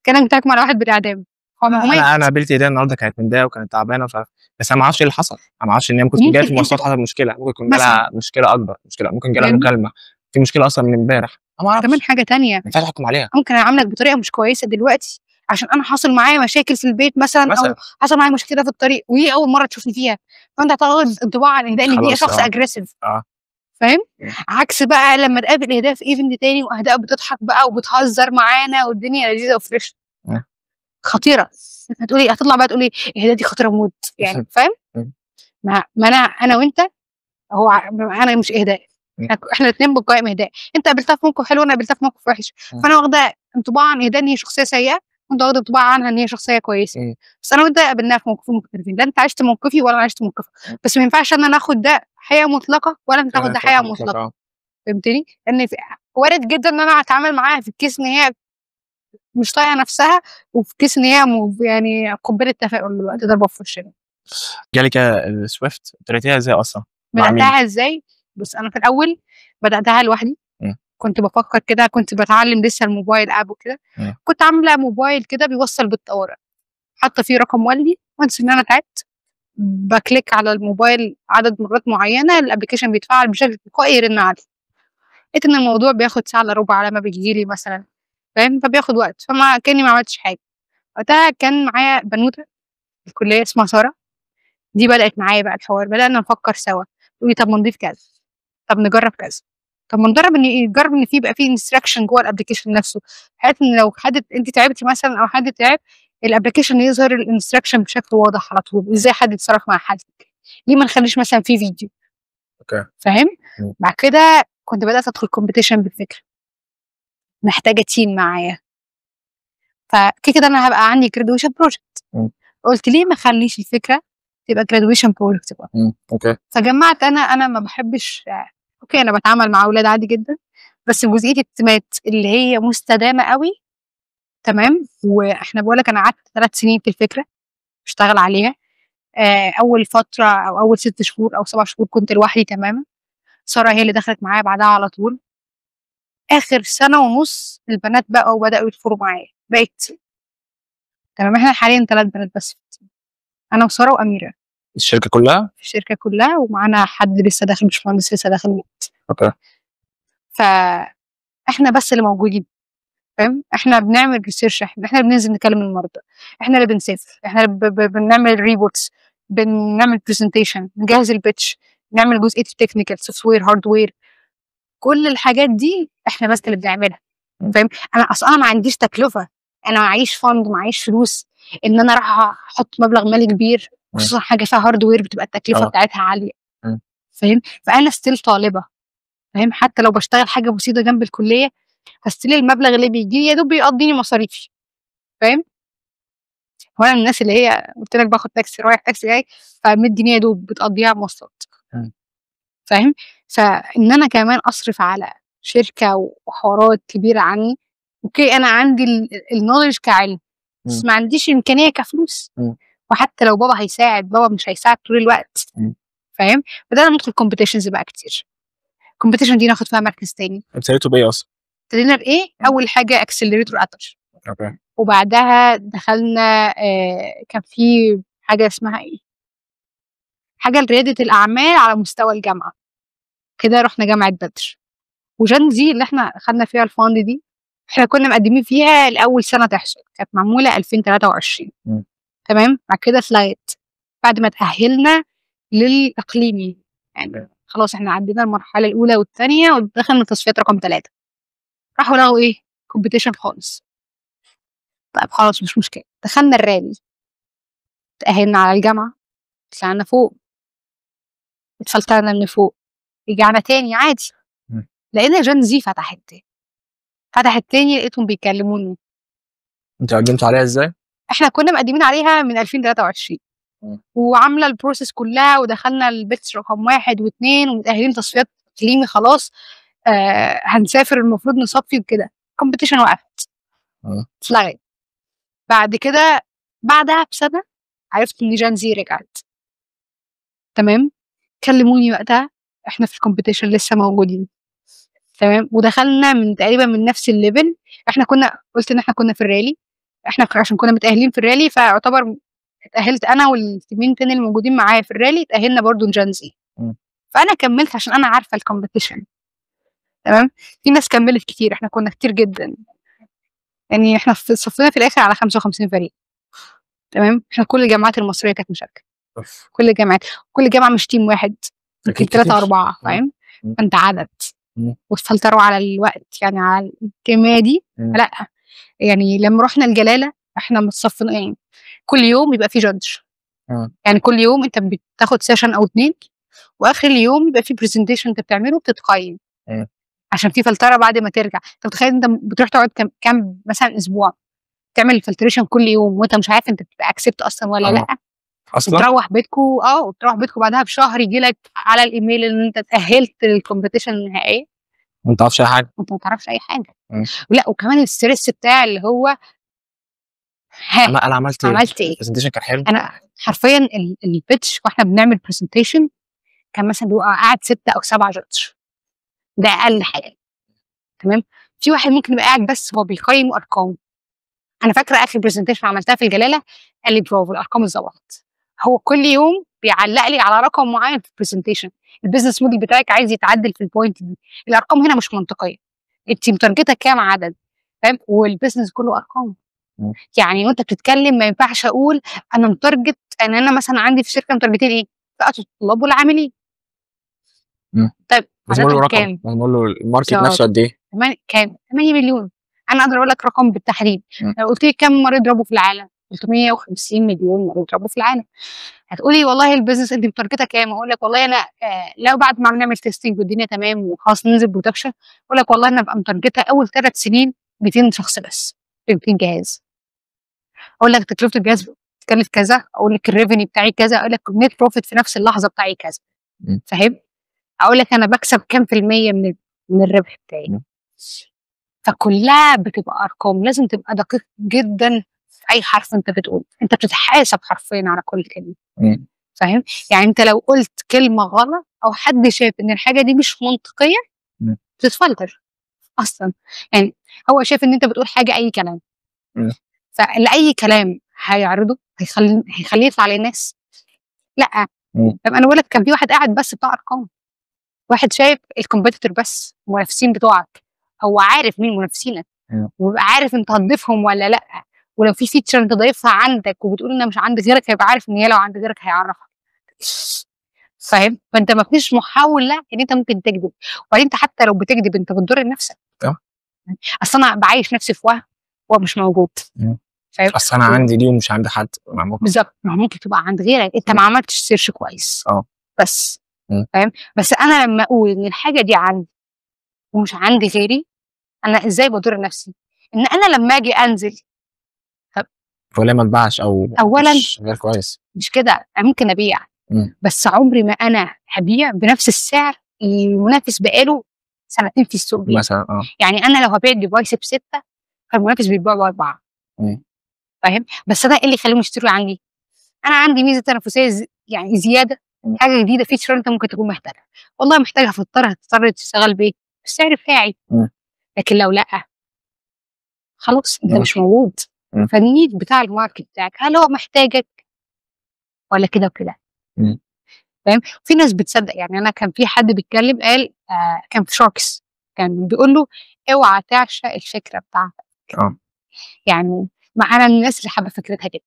كانك بتحكم على واحد بالاعدام. هو ما هو مات. انا قابلت ايديا النهارده كانت متضايقه وكانت تعبانه بس انا ما اعرفش ايه اللي حصل، انا ما اعرفش ان هي ممكن تكون جايه في ممكن المواصلات انت حصلت مشكله، ممكن يكون مثلا جالها مشكله اكبر، ممكن جالها فاهمني. مكالمه في مشكله اصلا من امبارح، انا ما كمان اعرفش، حاجه تانية، ما ينفعش احكم عليها ممكن اعاملك بطريقه مش كويسه دلوقتي عشان انا حاصل معايا مشاكل في البيت مثلا، او مثلا. حصل معايا مشكله في الطريق وهي اول مره تشوفني فيها، فانت هتاخد انطباع عن اهداء ان دي خلاص شخص اجريسيف. اه فاهم؟ م. عكس بقى لما تقابل اهداء في ايفنت تاني واهداء بتضحك بقى وبتهزر معانا والدنيا لذيذه وفريش م. خطيره. هتقولي هتطلع بقى تقولي اهداء دي خطيره موت يعني. فاهم؟ م. ما انا وانت، هو انا مش اهداء، م. احنا الاثنين بنقيم اهداء. انت قابلتها في موقف حلو وانا قابلتها في موقف وحش، م. فانا واخده انطباع عن اهداء ان هي شخصيه سيئه، وانت واخده انطباع عنها ان هي شخصيه كويسه. م. بس انا وانت قابلناها في موقفين مختلفين، لا انت عشت موقفي ولا انا عشت موقفك، بس ما ينفعش ان انا اخد ده حقيقه مطلقه ولا انت تاخد ده حقيقه مطلقه. فهمتني؟ لان وارد جدا ان انا اتعامل معاها في الكيس ان هي مش طايقه نفسها، وفي كيس ان هي يعني قنبله تفاؤل دلوقتي ضربه في وشنا. جالك السويفت ابتديتيها ازاي اصلا؟ مع مين؟ بداتها ازاي؟ بس انا في الاول بداتها لوحدي. م. كنت بفكر كده، كنت بتعلم لسه الموبايل اب وكده. كنت عامله موبايل كده بيوصل بالطوارئ، حاطه فيه رقم والدي، وانس ان انا تعبت بكليك على الموبايل عدد مرات معينه، الابلكيشن بيتفعل بشكل تلقائي يرن علي. لقيت ان الموضوع بياخد ساعه الا ربع على ما بيجيلي مثلا، فاهم؟ فبياخد وقت، فما كاني ما عملتش حاجه. وقتها كان معايا بنوته في الكليه اسمها ساره، دي بدات معايا بقى الحوار، بدانا نفكر سوا. تقولي طب ما نضيف كذا، طب نجرب كذا، طب ما نجرب ان في يبقى في انستراكشن جوه الابلكيشن نفسه، بحيث ان لو حد انت تعبتي مثلا او حد تعب، الابلكيشن يظهر الانستراكشن بشكل واضح على طول ازاي حد يتصرف مع حالتك. ليه ما نخليش مثلا في فيديو؟ اوكي. فاهم؟ م. بعد كده كنت بدات ادخل كومبيتيشن بالفكره، محتاجه تيم معايا، فكده كده انا هبقى عندي جرادويشن بروجكت. قلت ليه ما اخليش الفكره تبقى جرادويشن بروجكت بقى. اوكي. فجمعت انا ما بحبش، اوكي انا بتعامل مع اولاد عادي جدا، بس جزئيه التيمات اللي هي مستدامه قوي. تمام؟ واحنا بقول لك انا قعدت 3 سنين في الفكره اشتغل عليها. اول فتره او اول 6 شهور او 7 شهور كنت لوحدي تماما. ساره هي اللي دخلت معايا بعدها على طول. اخر سنه ونص البنات بقوا بداوا يدخلوا معايا، بقيت تمام. احنا حاليا 3 بنات بس في التيم، انا وساره واميره الشركه كلها؟ في الشركه كلها، ومعانا حد لسه داخل، باشمهندس لسه داخل. اوكي. فاحنا بس اللي موجودين. فاهم؟ احنا بنعمل ريسيرش، احنا بننزل نكلم المرضى، احنا اللي بنسافر، احنا اللي بنعمل ريبورتس، بنعمل برزنتيشن، نجهز البيتش، نعمل جزئيه التكنيكال سوفت وير هارد وير. كل الحاجات دي احنا بس اللي بنعملها. فاهم؟ انا اصلا ما عنديش تكلفه، انا معيش فند، معيش فلوس ان انا راح احط مبلغ مالي كبير، خصوصا حاجه فيها هارد وير بتبقى التكلفه بتاعتها عاليه. فاهم؟ فانا ستيل طالبه. فاهم؟ حتى لو بشتغل حاجه بسيطه جنب الكليه، هستيل المبلغ اللي بيجي لي يا دوب بيقضيني مصاريفي. فاهم؟ هو انا من الناس اللي هي قلت لك باخد تاكسي رايح تاكسي جاي، ف100 جنيه يا دوب بتقضيها مواصلات. فاهم؟ فان انا كمان اصرف على شركه وحوارات كبيره عني. اوكي انا عندي النولج كعلم، بس ما عنديش امكانيه كفلوس. وحتى لو بابا هيساعد، بابا مش هيساعد طول الوقت. فاهم؟ بدأنا ندخل كومبيتيشنز بقى كتير. الكومبيتيشن دي ناخد فيها مركز تاني. ابتديتوا بايه اصلا؟ ابتدينا بايه؟ اول حاجه اكسلريتور اتر. اوكي. وبعدها دخلنا كان في حاجه اسمها ايه، حاجه لرياده الاعمال على مستوى الجامعه. كده رحنا جامعه بدر. وجان زي اللي احنا خدنا فيها الفاند دي، احنا كنا مقدمين فيها لاول سنه تحصل، كانت معموله 2023. تمام؟ بعد كده اتلغت بعد ما تاهلنا للاقليمي. يعني خلاص احنا عدينا المرحله الاولى والثانيه ودخلنا تصفيات رقم 3. راحوا لقوا ايه؟ كومبيتيشن خالص. طيب خلاص مش مشكله، دخلنا الرالي، تأهلنا على الجامعة، طلعنا فوق، اتفلترنا من فوق، رجعنا تاني عادي. لقينا جان زي فتحت تاني، لقيتهم بيكلموني. انت قدمتوا عليها ازاي؟ احنا كنا مقدمين عليها من 2023 وعامله البروسيس كلها، ودخلنا البيتش رقم 1 و2 ومتأهلين تصفيات اقليمي خلاص. هنسافر المفروض نصفي وكده. الكومبيتيشن وقفت، اتلغت. بعد كده بعدها بسنه عرفت ان جان زي رجعت. تمام؟ كلموني وقتها، احنا في الكومبيتيشن لسه موجودين. تمام؟ ودخلنا من تقريبا من نفس الليفل. احنا كنا قلت ان احنا كنا في الرالي، احنا عشان كنا متاهلين في الرالي، فيعتبر اتاهلت انا والتيمين التاني اللي موجودين معايا في الرالي، اتاهلنا برضو نجانزي. فانا كملت عشان انا عارفه الكومبيتيشن. تمام. في ناس كملت كتير، احنا كنا كتير جدا، يعني احنا صفينا في الاخر على 55 فريق. تمام. احنا كل الجامعات المصريه كانت مشاركه، كل الجامعات، كل جامعه مش تيم واحد، يمكن 3 4. فاهم؟ فانت عدد وتفلتروا على الوقت، يعني على الكميه دي. لا يعني لما رحنا الجلاله احنا متصفين كل يوم يبقى في جادج. يعني كل يوم انت بتاخد سيشن او 2، واخر اليوم يبقى في برزنتيشن انت بتعمله بتتقيم عشان في فلتره بعد ما ترجع. انت متخيل انت بتروح تقعد كام مثلا اسبوع تعمل الفلتريشن كل يوم وانت مش عارف انت بتبقى اكسبت اصلا ولا لا اصلا. تروح بيتكم بعدها بشهر يجي لك على الايميل ان انت اتاهلت للكومبيتيشن النهائيه، ما تعرفش اي حاجه، انت ما تعرفش اي حاجه. لا وكمان الستريس بتاع اللي هو انا عملت ايه؟ البرزنتيشن كان حلو. انا حرفيا البيتش واحنا بنعمل برزنتيشن كان مثلا بيبقى قاعد 6 أو 7 جادج، ده اقل حاجه. تمام. في واحد ممكن يبقى قاعد بس هو بيقيم ارقام. انا فاكره اخر برزنتيشن عملتها في الجلاله قال لي برافو الارقام اتظبطت. هو كل يوم بيعلق لي على رقم معين في البرزنتيشن، البيزنس موديل بتاعك عايز يتعدل في البوينت دي، الارقام هنا مش منطقيه، انت متارجتها كام عدد؟ فاهم؟ والبيزنس كله ارقام. يعني وانت بتتكلم ما ينفعش اقول انا متارجت ان انا مثلا عندي في الشركه متارجتين ايه؟ فئه الطلاب والعاملين. طيب لازم اقول له رقم، لازم اقول له الماركت نفسه قد ايه؟ كام؟ 8 مليون. انا اقدر اقول لك رقم بالتحديد. لو قلت لي كم مريض ربو في العالم؟ 350 مليون مريض ربو في العالم. هتقولي والله البيزنس انت متارجتها كام؟ اقول لك والله انا لو بعد ما نعمل تيستنج والدنيا تمام وخلاص ننزل برودكشن، اقول لك والله انا ابقى متارجتها اول 3 سنين 200 شخص بس، 200 جهاز. اقول لك تكلفه الجهاز بتكلف كذا، اقول لك الريفينيو بتاعي كذا، اقول لك النت بروفيت في نفس اللحظه بتاعي كذا. فاهم؟ اقول لك انا بكسب كام في المية من الربح بتاعي. فكلها بتبقى ارقام، لازم تبقى دقيق جدا في اي حرف انت بتقوله، انت بتتحاسب حرفيا على كل كلمه. فاهم؟ يعني انت لو قلت كلمه غلط او حد شاف ان الحاجه دي مش منطقيه بتتفلتر اصلا. يعني هو شايف ان انت بتقول حاجه اي كلام، فلاي كلام هيعرضه هيخليه يطلع للناس. لا. طب انا بقول لك كان في واحد قاعد بس بتاع ارقام، واحد شايف الكومبيتيتور بس، المنافسين بتوعك، هو عارف مين منافسينك ويبقى عارف انت هتضيفهم ولا لا، ولو في فيتشر انت ضايفها عندك وبتقول انها مش عند غيرك هيبقى عارف ان هي لو عند غيرك هيعرفها. فاهم؟ فانت ما فيش محاوله ان انت ممكن تكذب، وبعدين انت حتى لو بتكذب انت بتضر نفسك. اصل انا بعيش نفسي في وهم هو مش موجود. فاهم؟ اصل انا عندي دي ومش عند حد. بالظبط. ممكن تبقى عند غيرك، انت ما عملتش سيرش كويس بس. فاهم؟ بس انا لما اقول ان الحاجه دي عندي ومش عندي غيري، انا ازاي بضر نفسي؟ ان انا لما اجي انزل ولا ما اتباعش او اولا مش غير كويس، مش كده. ممكن ابيع بس عمري ما انا هبيع بنفس السعر المنافس بقاله سنتين في السوق مثلا. يعني انا لو هبيع ديفايس ب6 فالمنافس بيبيعه ب4. فاهم؟ بس انا ايه اللي يخليهم يشتروا عندي؟ انا عندي ميزه تنافسيه يعني زياده، حاجه جديده فيتشر انت ممكن تكون محتاجها، والله محتاجها هتضطر تشتغل بيه بالسعر بتاعي. لكن لو لا خلاص انت مش موجود. فالنيد بتاع الماركت بتاعك هل هو محتاجك ولا كده وكده؟ فاهم؟ في ناس بتصدق. يعني انا كان في حد بيتكلم قال كان في شاركس كان بيقول له اوعى تعشق الفكره بتاعتك. يعني ما انا من الناس اللي حابه فكرتها كده،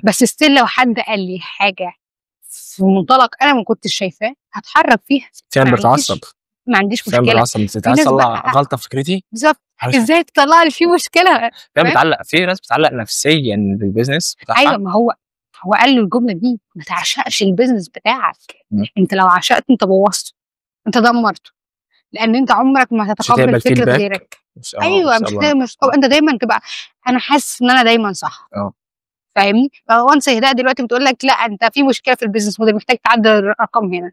بس ستيل لو حد قال لي حاجه في منطلق انا ما كنتش شايفاه هتحرك فيها. فعلا بتعصب، ما عنديش مشكله. بتعصب، عايز تطلع غلطه في فكرتي بالظبط. ازاي تطلع لي فيه مشكله؟ بتعلق في ناس بتعلق نفسيا بالبيزنس بتاعها. ايوه، ما هو قال له الجمله دي ما تعشقش البيزنس بتاعك. انت لو عشقت انت بوظته، انت دمرته، لان انت عمرك ما هتتقبل فكره غيرك. ايوه مش انت دايما تبقى انا حاسس ان انا دايما صح. فاهمني؟ وانس هداء دلوقتي بتقول لك لا انت في مشكله في البيزنس موديل محتاج تعدل الارقام هنا،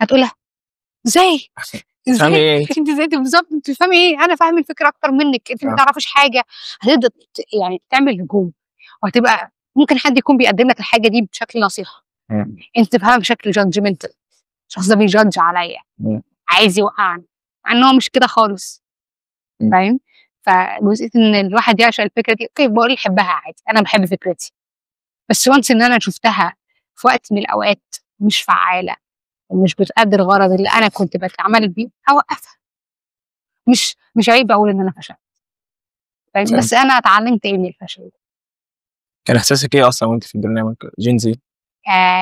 هتقولها ازاي؟ تفهمي ايه؟ انت ازاي بالظبط؟ انت بتفهمي ايه؟ انا فاهم الفكره اكتر منك، انت ما تعرفيش حاجه. هتبدا يعني تعمل هجوم، وهتبقى ممكن حد يكون بيقدم لك الحاجه دي بشكل نصيحه، انت تفهمها بشكل جادجمنتال، الشخص ده بيجادج عليا، عايز يوقعني، مع ان هو مش كده خالص. فاهم؟ فجزئيه ان الواحد يعشق الفكره دي، اوكي بقول يحبها عادي، انا بحب فكرتي، بس وانس ان انا شفتها في وقت من الاوقات مش فعاله ومش بتأدي الغرض اللي انا كنت بتعامل بيه، هوقفها. مش عيب اقول ان انا فشلت، فاهم؟ بس انا اتعلمت ايه من الفشل. كان احساسك ايه اصلا وانت في البرنامج جين زي؟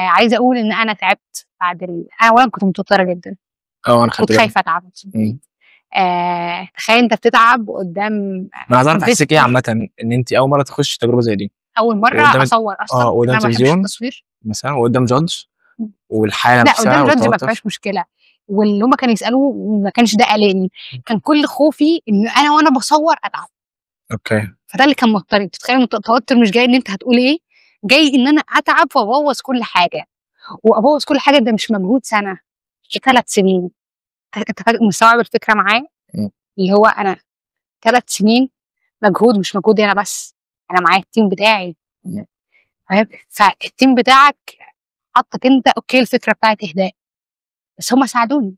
عايزه اقول ان انا تعبت بعد انا اولا كنت متوتره جدا، انا خدت كنت بالي. خايفه اتعب. تخيل انت بتتعب قدام انا عايز اعرف احساسك ايه عامه ان انت اول مره تخش تجربه زي دي، اول مره اصور اصلا. قدام انا ما بحبش تلفزيون التصوير مثلا وقدام جادج والحاله لا نفسها قدام جادج ما والتوتر. فيهاش مشكله، واللي هم كانوا يسالوه ما كانش ده قلقني، كان كل خوفي ان انا وانا بصور اتعب. اوكي. فده اللي كان موترني. تتخيل ان التوتر مش جاي ان انت هتقول ايه، جاي ان انا اتعب فابوظ كل حاجه، وابوظ كل حاجه. ده مش مجهود سنه، 3 سنين. انت مستوعب الفكره معايا؟ اللي هو انا 3 سنين مجهود، مش مجهودي انا بس، انا معايا التيم بتاعي، فاهم؟ فالتيم بتاعك حطك انت، اوكي الفكره بتاعت اهداء، بس هم ساعدوني.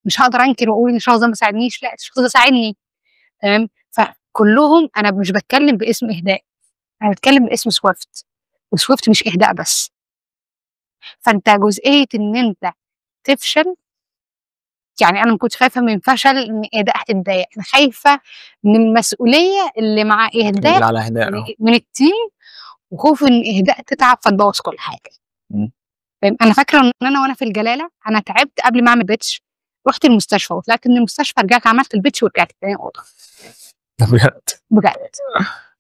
مش هقدر انكر واقول ان الشخص ده ما ساعدنيش، لا الشخص ده ساعدني، تمام. فكلهم، انا مش بتكلم باسم اهداء، انا بتكلم باسم سويفت، وسويفت مش اهداء بس. فانت جزئيه ان انت تفشل، يعني انا ما كنتش خايفه من فشل ان اهداء هتتضايق، انا خايفه من المسؤوليه اللي مع اهداء، اللي على اهداء من التيم، وخوف ان اهداء تتعب فتبوظ كل حاجه. انا فاكره ان انا وانا في الجلاله انا تعبت قبل ما اعمل بيتش، رحت المستشفى وطلعت من المستشفى، رجعت عملت البيتش ورجعت تاني اوضه. بجد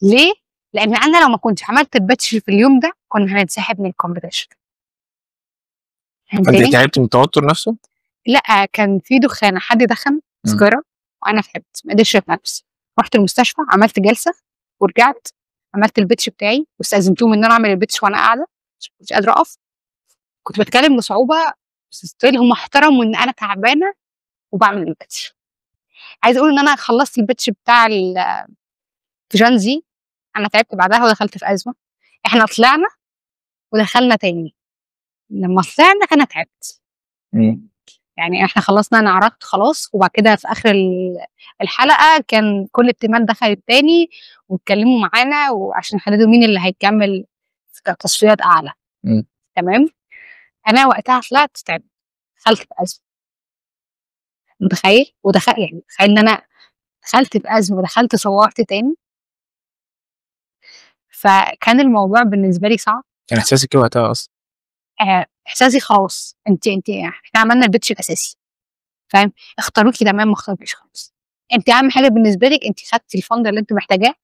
ليه؟ لان انا لو ما كنتش عملت البيتش في اليوم ده كنا هنتسحب من الكومبيتيشن. فانت تعبت من التوتر نفسه؟ لا كان في دخان، حد دخن سيجاره وانا تعبت ما قدرتش اتنفس، رحت المستشفى عملت جلسه ورجعت عملت البيتش بتاعي، واستاذنتهم ان انا اعمل البيتش وانا قاعده مش قادره اقف، كنت بتكلم بصعوبه، بس ستيل هم احترموا ان انا تعبانه وبعمل البيتش. عايزه اقول ان انا خلصت البيتش بتاع في جانزي، انا تعبت بعدها ودخلت في ازمه. احنا طلعنا ودخلنا تاني، لما طلعنا انا تعبت. يعني احنا خلصنا، انا عرضت خلاص، وبعد كده في اخر الحلقه كان كل التيمات دخلت تاني واتكلموا معانا وعشان يحددوا مين اللي هيكمل في تصفيات اعلى. تمام. انا وقتها طلعت تعبت، دخلت في ازمه. متخيل؟ يعني تخيل ان انا دخلت في ازمه ودخلت صورت تاني، فكان الموضوع بالنسبه لي صعب. كان احساسك ايه وقتها اصلا؟ احساسي خلاص، انت احنا عملنا البيتش الاساسي، فاهم؟ اختاروكي تمام، ما اختاروكيش خالص. انت اهم حاجه بالنسبه لك انت خدتي الفند اللي انت محتاجاه،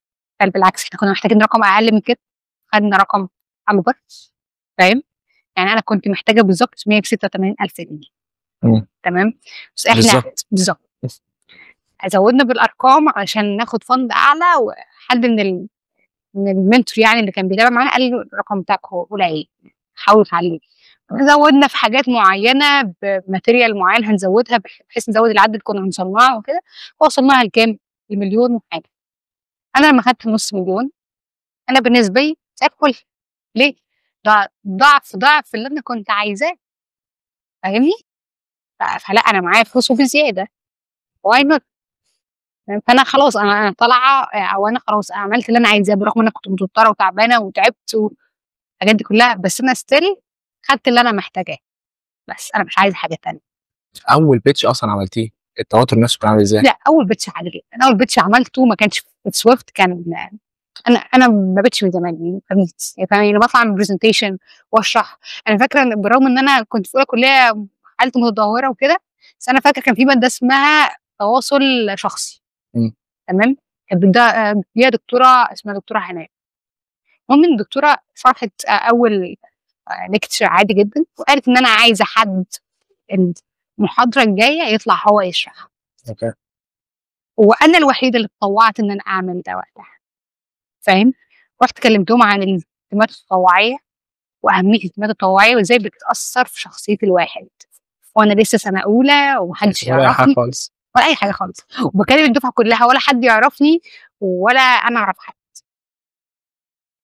بل بالعكس احنا كنا محتاجين رقم اقل من كده، خدنا رقم اكبر، فاهم؟ يعني انا كنت محتاجه بالظبط 186,000 جنيه. تمام. بس احنا بالظبط زودنا بالارقام عشان ناخد فند اعلى، وحد من المنتور يعني اللي كان بيتابع معانا قال لي الرقم بتاعك هو قليل، حاول تعليه. زودنا في حاجات معينه بماتيريال معين هنزودها بحيث نزود العدد اللي كنا هنصنعه وكده، وصلناها لكام؟ ل1,000,000 وحاجه. انا لما خدت نص مليون انا بالنسبه لي اكل ليه؟ ده ضعف اللي انا كنت عايزاه، فاهمني؟ فلا انا معايا فلوس وفي زياده، واي نوت. فانا خلاص انا طالعه، او انا خلاص عملت اللي انا عايزاه، برغم ان انا كنت متوتره وتعبانه وتعبت والحاجات دي كلها، بس انا ستيل خدت اللي انا محتاجاه، بس انا مش عايزه حاجه تانية. اول بيتش اصلا عملتيه التوتر نفسه كان عامل ازاي؟ لا اول بيتش عادي جدا، انا اول بيتش عملته ما كانش في سويفت، كان انا ما بيتش من زمان يعني، فاهمني؟ بطلع من برزنتيشن واشرح. انا فاكره ان بالرغم ان انا كنت في اولى كليه حالتي متدهوره وكده، بس انا فاكره كان في ماده اسمها تواصل شخصي. تمام. كانت فيها دكتوره اسمها دكتوره هناء. المهم الدكتوره شرحت اول ليكتشر عادي جدا، وقالت ان انا عايزه حد المحاضره الجايه يطلع هو يشرح. اوكي. وانا الوحيده اللي اتطوعت ان انا اعمل ده وقتها، فاهم؟ رحت كلمتهم عن الالتزامات التطوعيه واهميه الالتزامات التطوعيه وازاي بتاثر في شخصيه الواحد، وانا لسه سنه اولى ومحدش ولا حاجه يعرفني خالص، ولا اي حاجه خالص، وبكلم الدفعه كلها ولا حد يعرفني ولا انا اعرف حد،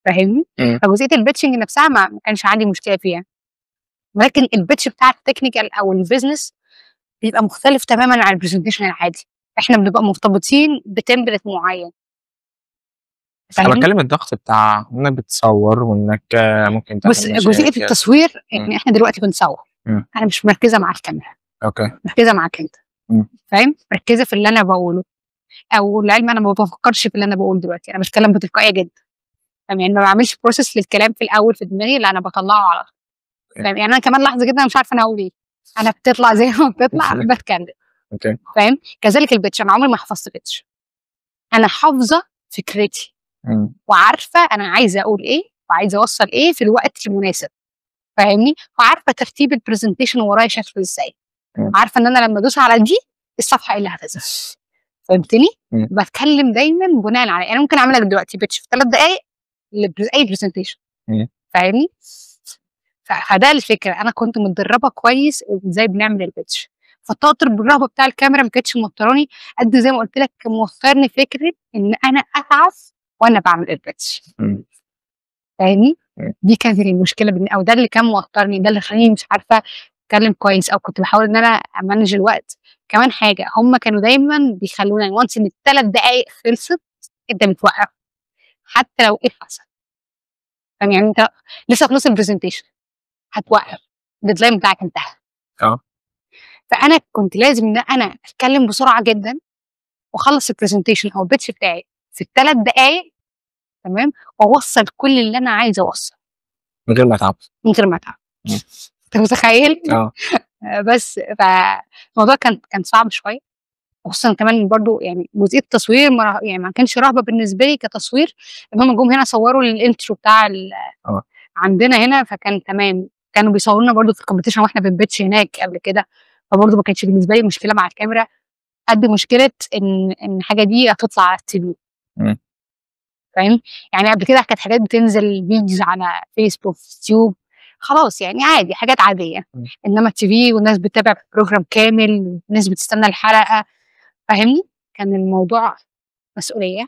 فاهمني؟ فجزئيه البيتشنج نفسها ما كانش عندي مشكله فيها، ولكن البيتش بتاع التكنيكال او البيزنس بيبقى مختلف تماما عن البرزنتيشن العادي. احنا بنبقى مرتبطين بتمبلت معين، انا فاهمني؟ بتكلم الضغط بتاع انك بتصور وانك ممكن بص تعمل جزئيه مشاكل. التصوير يعني احنا دلوقتي بنصور، انا مش مركزه مع الكاميرا، اوكي. مركزه معاك انت. فاهم؟ مركزه في اللي انا بقوله، او العلم انا ما بفكرش في اللي انا بقوله دلوقتي، انا بتكلم بتلقائيه جدا. فاهم؟ يعني ما بعملش بروسس للكلام في الاول في دماغي، لا انا بطلعه على طول. فاهم؟ يعني انا كمان لحظه جدا انا مش عارفه انا هقول ايه، انا بتطلع زي ما بتطلع بتكلم. اوكي. فاهم؟ كذلك البيتش، انا عمري ما حفظت بيتش، انا حافظه فكرتي وعارفه انا عايزه اقول ايه وعايزه اوصل ايه في الوقت المناسب. فاهمني؟ وعارفه ترتيب البرزنتيشن ورايا شكله ازاي، عارفه ان انا لما ادوس على دي الصفحه ايه اللي هتظهر. فهمتني؟ بتكلم دايما بناء على انا ممكن اعمل لك دلوقتي بيتش في 3 دقائق لاي برزنتيشن. فاهمني؟ فده الفكره، انا كنت متدربه كويس ازاي بنعمل البيتش، فالتوتر بالرهبه بتاع الكاميرا ما كانتش موتراني قد زي ما قلت لك كان موترني فكره ان انا اتعب وانا بعمل البيتش. فاهمني؟ دي كانت المشكله او ده اللي كان موترني، ده اللي خلاني مش عارفه اتكلم كويس، او كنت بحاول ان انا امانج الوقت. كمان حاجه هم كانوا دايما بيخلونا وانس ان ال3 دقائق خلصت انت بتوقف حتى لو ايه حصل. فاهم؟ يعني انت لسه خلص البرزنتيشن هتوقف، الديدلاين بتاعك انتهى. فانا كنت لازم ان انا اتكلم بسرعه جدا واخلص البرزنتيشن او البيتش بتاعي في ال3 دقائق، تمام، واوصل كل اللي انا عايزه اوصل من غير ما اتعب. من غير ما اتعب. انت متخيل؟ بس فالموضوع كان صعب شويه، خصوصا كمان برضو يعني جزئيه التصوير يعني ما كانش رهبه بالنسبه لي كتصوير، ان هم جم هنا صوروا الانترو بتاع عندنا هنا، فكان تمام. كانوا بيصورونا برضو في الكومبيتيشن واحنا بنبيتش هناك قبل كده، فبرضو ما كانش بالنسبه لي مشكله مع الكاميرا قد مشكله ان الحاجه دي هتطلع على التي في. فاهم؟ يعني قبل كده كانت حاجات بتنزل فيديوز على فيسبوك يوتيوب خلاص يعني عادي، حاجات عاديه. انما التي في والناس بتتابع بروجرام كامل، والناس بتستنى الحلقه. فاهمني؟ كان الموضوع مسؤوليه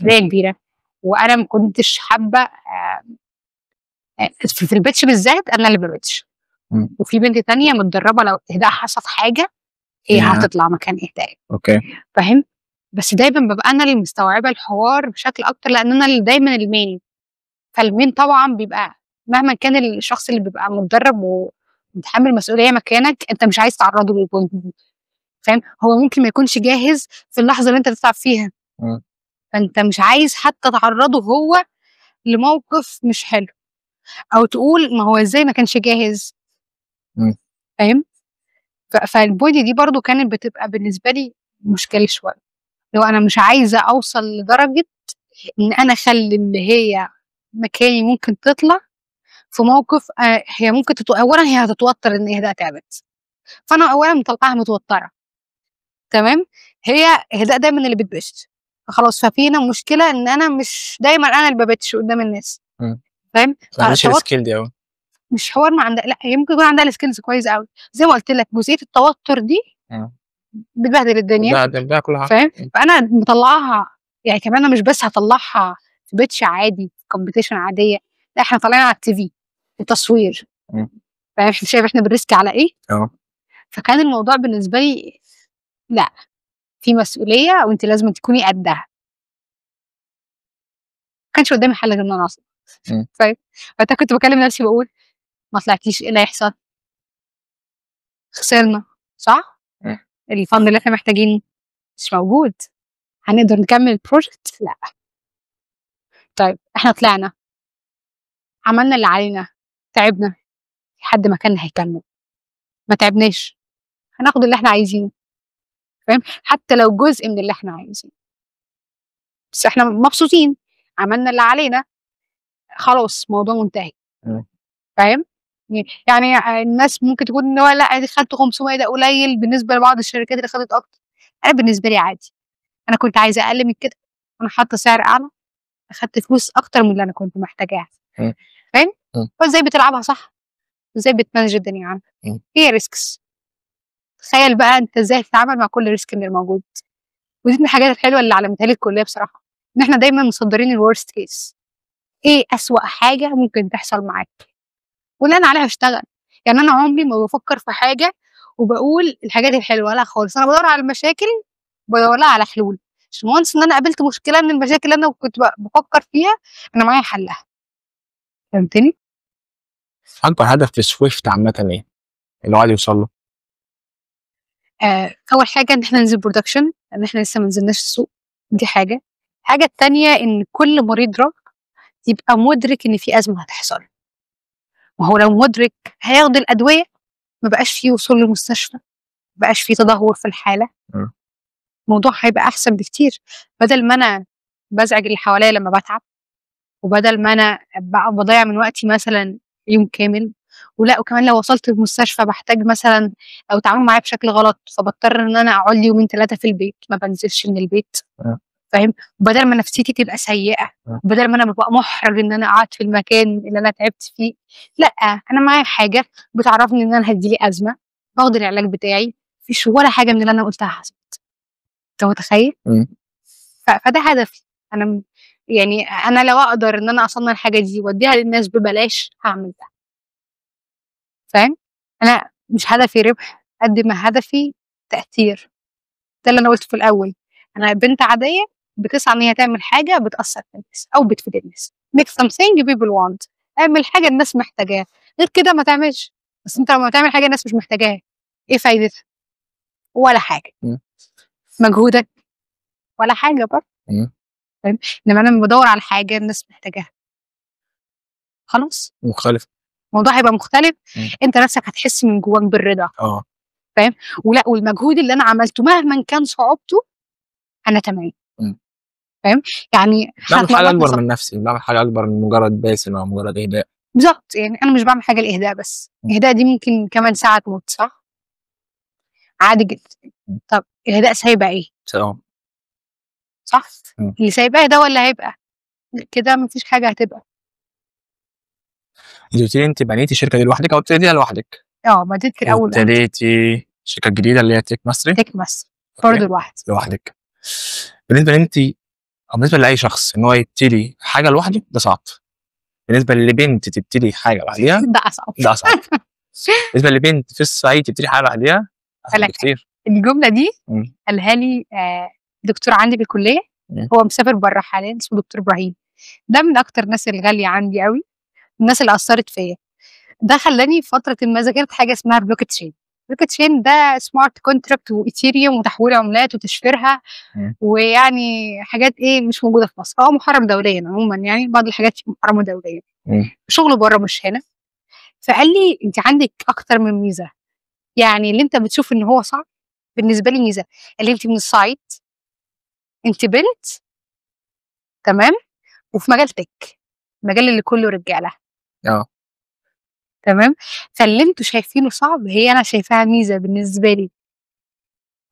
كبيره، وانا ما كنتش حابه في البيتش بالذات انا اللي ببيتش، وفي بنت تانية متدربه لو اهداء حصل حاجه هي هتطلع مكان اهداء. اوكي. فاهم؟ بس دايما ببقى انا اللي مستوعبه الحوار بشكل اكتر، لان انا اللي دايما المين. فالمين طبعا بيبقى مهما كان الشخص اللي بيبقى متدرب ومتحمل مسؤوليه مكانك انت مش عايز تعرضه للبوينت دي. فاهم؟ هو ممكن ما يكونش جاهز في اللحظه اللي انت تتعب فيها، فانت مش عايز حتى تعرضه هو لموقف مش حلو، او تقول ما هو ازاي ما كانش جاهز. فاهم؟ فالبوينت دي برضو كانت بتبقى بالنسبه لي مشكله شويه، لو انا مش عايزه اوصل لدرجه ان انا اخلي اللي هي مكاني ممكن تطلع في موقف هي ممكن اولا هي هتتوتر ان اهداء تعبت، فانا اولا مطلعها متوتره. تمام؟ هي اهداء دايما اللي بتبش، فخلاص ففينا مشكله ان انا مش دايما انا اللي ببتش قدام الناس. فاهم؟ مش السكيل دي قوي، مش حوار ما عندها، لا هي ممكن يكون عندها السكيلز كويس قوي زي ما قلت لك، جزئيه التوتر دي بتبهدل الدنيا. ده كل حاجه. فاهم؟ فانا مطلعها، يعني كمان انا مش بس هطلعها في بيتش عادي في كومبيتيشن عاديه، لا احنا طالعين على التي في التصوير. فاهم؟ شايف احنا بنريسك على ايه؟ فكان الموضوع بالنسبه لي لا في مسؤوليه وانت لازم تكوني قدها. ما كانش قدامي حل غير ان انا اصلا. فاهم؟ فانت كنت بكلم نفسي بقول ما طلعتيش ايه اللي هيحصل؟ خسرنا صح؟ الفند اللي احنا محتاجينه مش موجود، هنقدر نكمل البروجكت؟ لا. طيب احنا طلعنا عملنا اللي علينا، تعبنا، في حد مكاننا هيكمل، ما تعبناش هناخد اللي احنا عايزينه. فاهم؟ حتى لو جزء من اللي احنا عايزينه بس احنا مبسوطين، عملنا اللي علينا، خلاص موضوع منتهي. فاهم؟ يعني الناس ممكن تقول ان هو لا دي خدت 500 ده قليل بالنسبه لبعض الشركات اللي خدت اكتر. انا بالنسبه لي عادي، انا كنت عايزه اقل من كده، انا حاطه سعر اعلى، اخدت فلوس اكتر من اللي انا كنت محتاجاها. فاهم؟ فازاي بتلعبها صح؟ ازاي بتمانج الدنيا عندك؟ هي ريسكس. تخيل بقى انت ازاي تتعامل مع كل ريسك اللي موجود. ودي من الحاجات الحلوه اللي علمتها لي الكليه بصراحه، ان احنا دايما مصدرين الورست كيس، ايه اسوأ حاجه ممكن تحصل معاك واللي انا عليها اشتغل. يعني انا عمري ما بفكر في حاجه وبقول الحاجات الحلوه، لا خالص، انا بدور على المشاكل بدور لها على حلول عشان وانس ان انا قابلت مشكله من المشاكل اللي انا كنت بفكر فيها انا معايا حلها. فهمتني؟ اكبر هدف في سويفت عامه ايه اللي هو عايز يوصل له؟ اول حاجه ان احنا ننزل برودكشن، ان احنا لسه ما نزلناش السوق، دي حاجه. الحاجه التانية ان كل مريض دراج يبقى مدرك ان في ازمه هتحصل، وهو لو مدرك هياخد الادويه، ما بقاش فيه وصول للمستشفى، ما بقاش فيه تدهور في الحاله. م. الموضوع هيبقى احسن بكتير، بدل ما انا بزعج اللي حواليا لما بتعب، وبدل ما انا بضيع من وقتي مثلا يوم كامل. ولا وكمان لو وصلت المستشفى بحتاج مثلا لو اتعاملوا معايا بشكل غلط فبضطر ان انا اقعد لي يومين 3 في البيت، ما بنزلش من البيت. فاهم؟ بدل ما نفسيتي تبقى سيئه، بدل ما انا ببقى محرج ان انا قاعد في المكان اللي انا تعبت فيه، لا انا معايا حاجه بتعرفني ان انا هتجيلي ازمه، باخد العلاج بتاعي، مفيش ولا حاجه من اللي انا قلتها حصلت. انت متخيل؟ فده هدفي انا. يعني انا لو اقدر ان انا اصنع الحاجه دي واديها للناس ببلاش هعمل ده. فاهم؟ انا مش هدفي ربح قد ما هدفي تاثير. ده اللي انا قلته في الاول، انا بنت عاديه بتسعى ان هي تعمل حاجه بتاثر في الناس او بتفيد الناس. make something people want. اعمل حاجه الناس محتاجاها، غير كده ما تعملش. بس انت لما تعمل حاجه الناس مش محتاجاها، ايه فايدتها؟ ولا حاجه. مجهودك ولا حاجه برضه. فاهم؟ انما انا بدور على حاجه الناس محتاجاها، خلاص مختلف. الموضوع هيبقى مختلف. انت نفسك هتحس من جواك بالرضا. فاهم؟ ولا والمجهود اللي انا عملته مهما كان صعوبته انا تمام. فاهم؟ يعني بعمل حاجه اكبر من نفسي، بعمل حاجه اكبر من مجرد باسم او مجرد اهداء. بالظبط. يعني انا مش بعمل حاجه لاهداء بس، اهداء دي ممكن كمان ساعه تموت، صح؟ عادي جدا. طب الاهداء سايبه ايه؟ صح؟ اللي سايباه ده ولا هيبقى كده مفيش حاجه هتبقى. انت قلتي لي انت بنيتي الشركه دي لوحدك او ابتديتيها لوحدك؟ بديت في الاول. ابتديتي شركه جديده اللي هي تيك ماستري؟ تيك ماستري برضه لوحدك. بالنسبه لانت او بالنسبه لاي شخص ان هو يبتدي حاجه لوحده ده صعب. بالنسبه لبنت تبتدي حاجه لوحدها ده اصعب. بالنسبه لبنت في الصعيد تبتدي حاجه لوحدها اسهل بكتير. الجمله دي قالها لي دكتور عندي بالكليه، هو مسافر بره حاليا، اسمه دكتور ابراهيم. ده من اكتر الناس الغاليه عندي قوي، الناس اللي اثرت فيا. ده خلاني في فتره ما ذاكرت حاجه اسمها بلوك تشين. بلوك تشين ده سمارت كونتراكت وايثيريوم وتحويل عملات وتشفيرها، ويعني حاجات ايه مش موجوده في مصر. محرم دوليا عموما، يعني بعض الحاجات محرمه دوليا، شغل بره مش هنا. فقال لي انت عندك اكتر من ميزه، يعني اللي انت بتشوف ان هو صعب بالنسبه لي ميزه. اللي انت من الصعيد، انت بنت، تمام، وفي مجال تك، المجال اللي كله رجاله. تمام. فاللي انتوا شايفينه صعب هي انا شايفاها ميزه بالنسبه لي.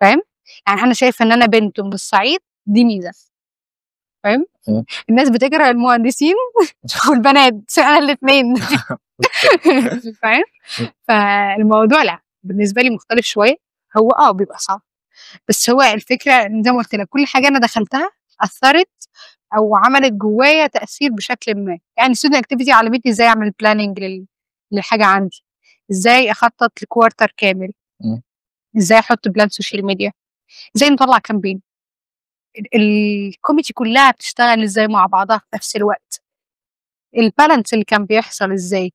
فاهم؟ يعني انا شايفه ان انا بنت من الصعيد دي ميزه. فاهم؟ الناس بتكره المهندسين والبنات، انا الاثنين. فاهم؟ فالموضوع لا بالنسبه لي مختلف شويه. هو بيبقى صعب، بس هو الفكره ان زي ما قلت لك كل حاجه انا دخلتها اثرت او عملت جوايا تاثير بشكل ما. يعني ستودنت اكتيفيتي علمتني ازاي اعمل بلاننج للحاجه عندي، ازاي اخطط لكوارتر كامل، ازاي احط بلان سوشيال ميديا، ازاي نطلع كامبين، الكوميتي كلها بتشتغل ازاي مع بعضها في نفس الوقت، البالانس اللي كان بيحصل ازاي.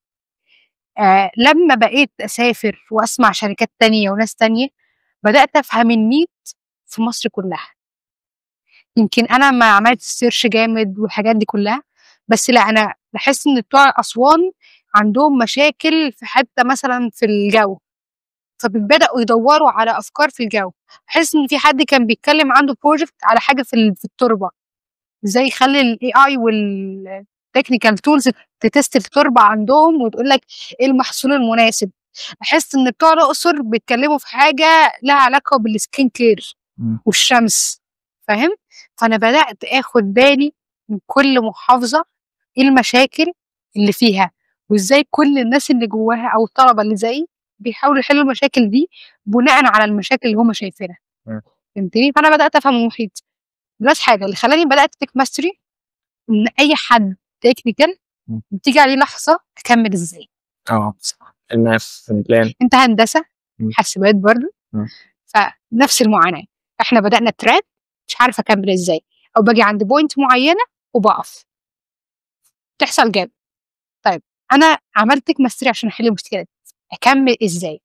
لما بقيت اسافر واسمع شركات تانية وناس تانية بدات افهم النيد في مصر كلها. يمكن انا ما عملت سيرش جامد والحاجات دي كلها، بس لا انا بحس ان بتوع اسوان عندهم مشاكل في حته مثلا في الجو، فبداوا يدوروا على افكار في الجو. بحس ان في حد كان بيتكلم عنده بروجكت على حاجه في التربه، ازاي يخلي الاي اي والتكنيكال تولز تتست التربه عندهم وتقول لك ايه المحصول المناسب. بحس ان بتوع الاقصر بيتكلموا في حاجه لها علاقه بالسكين كير والشمس. فاهم؟ فانا بدات اخد بالي من كل محافظه ايه المشاكل اللي فيها، وازاي كل الناس اللي جواها او الطلبه اللي زيي بيحاولوا يحلوا المشاكل دي بناء على المشاكل اللي هم شايفينها. فهمتني؟ فانا بدات افهم المحيط. بس حاجه اللي خلاني بدات تك ماستري ان اي حد تكنيكال بتيجي عليه لحظه اكمل ازاي. الناس البلان. انت هندسه حاسبات برضه، فنفس المعاناه. احنا بدانا تراك مش عارفه اكمل ازاي، او باجي عند بوينت معينه وبقف، بتحصل جامد. طيب انا عملت تك ماستري عشان احل المشكله دي، اكمل ازاي؟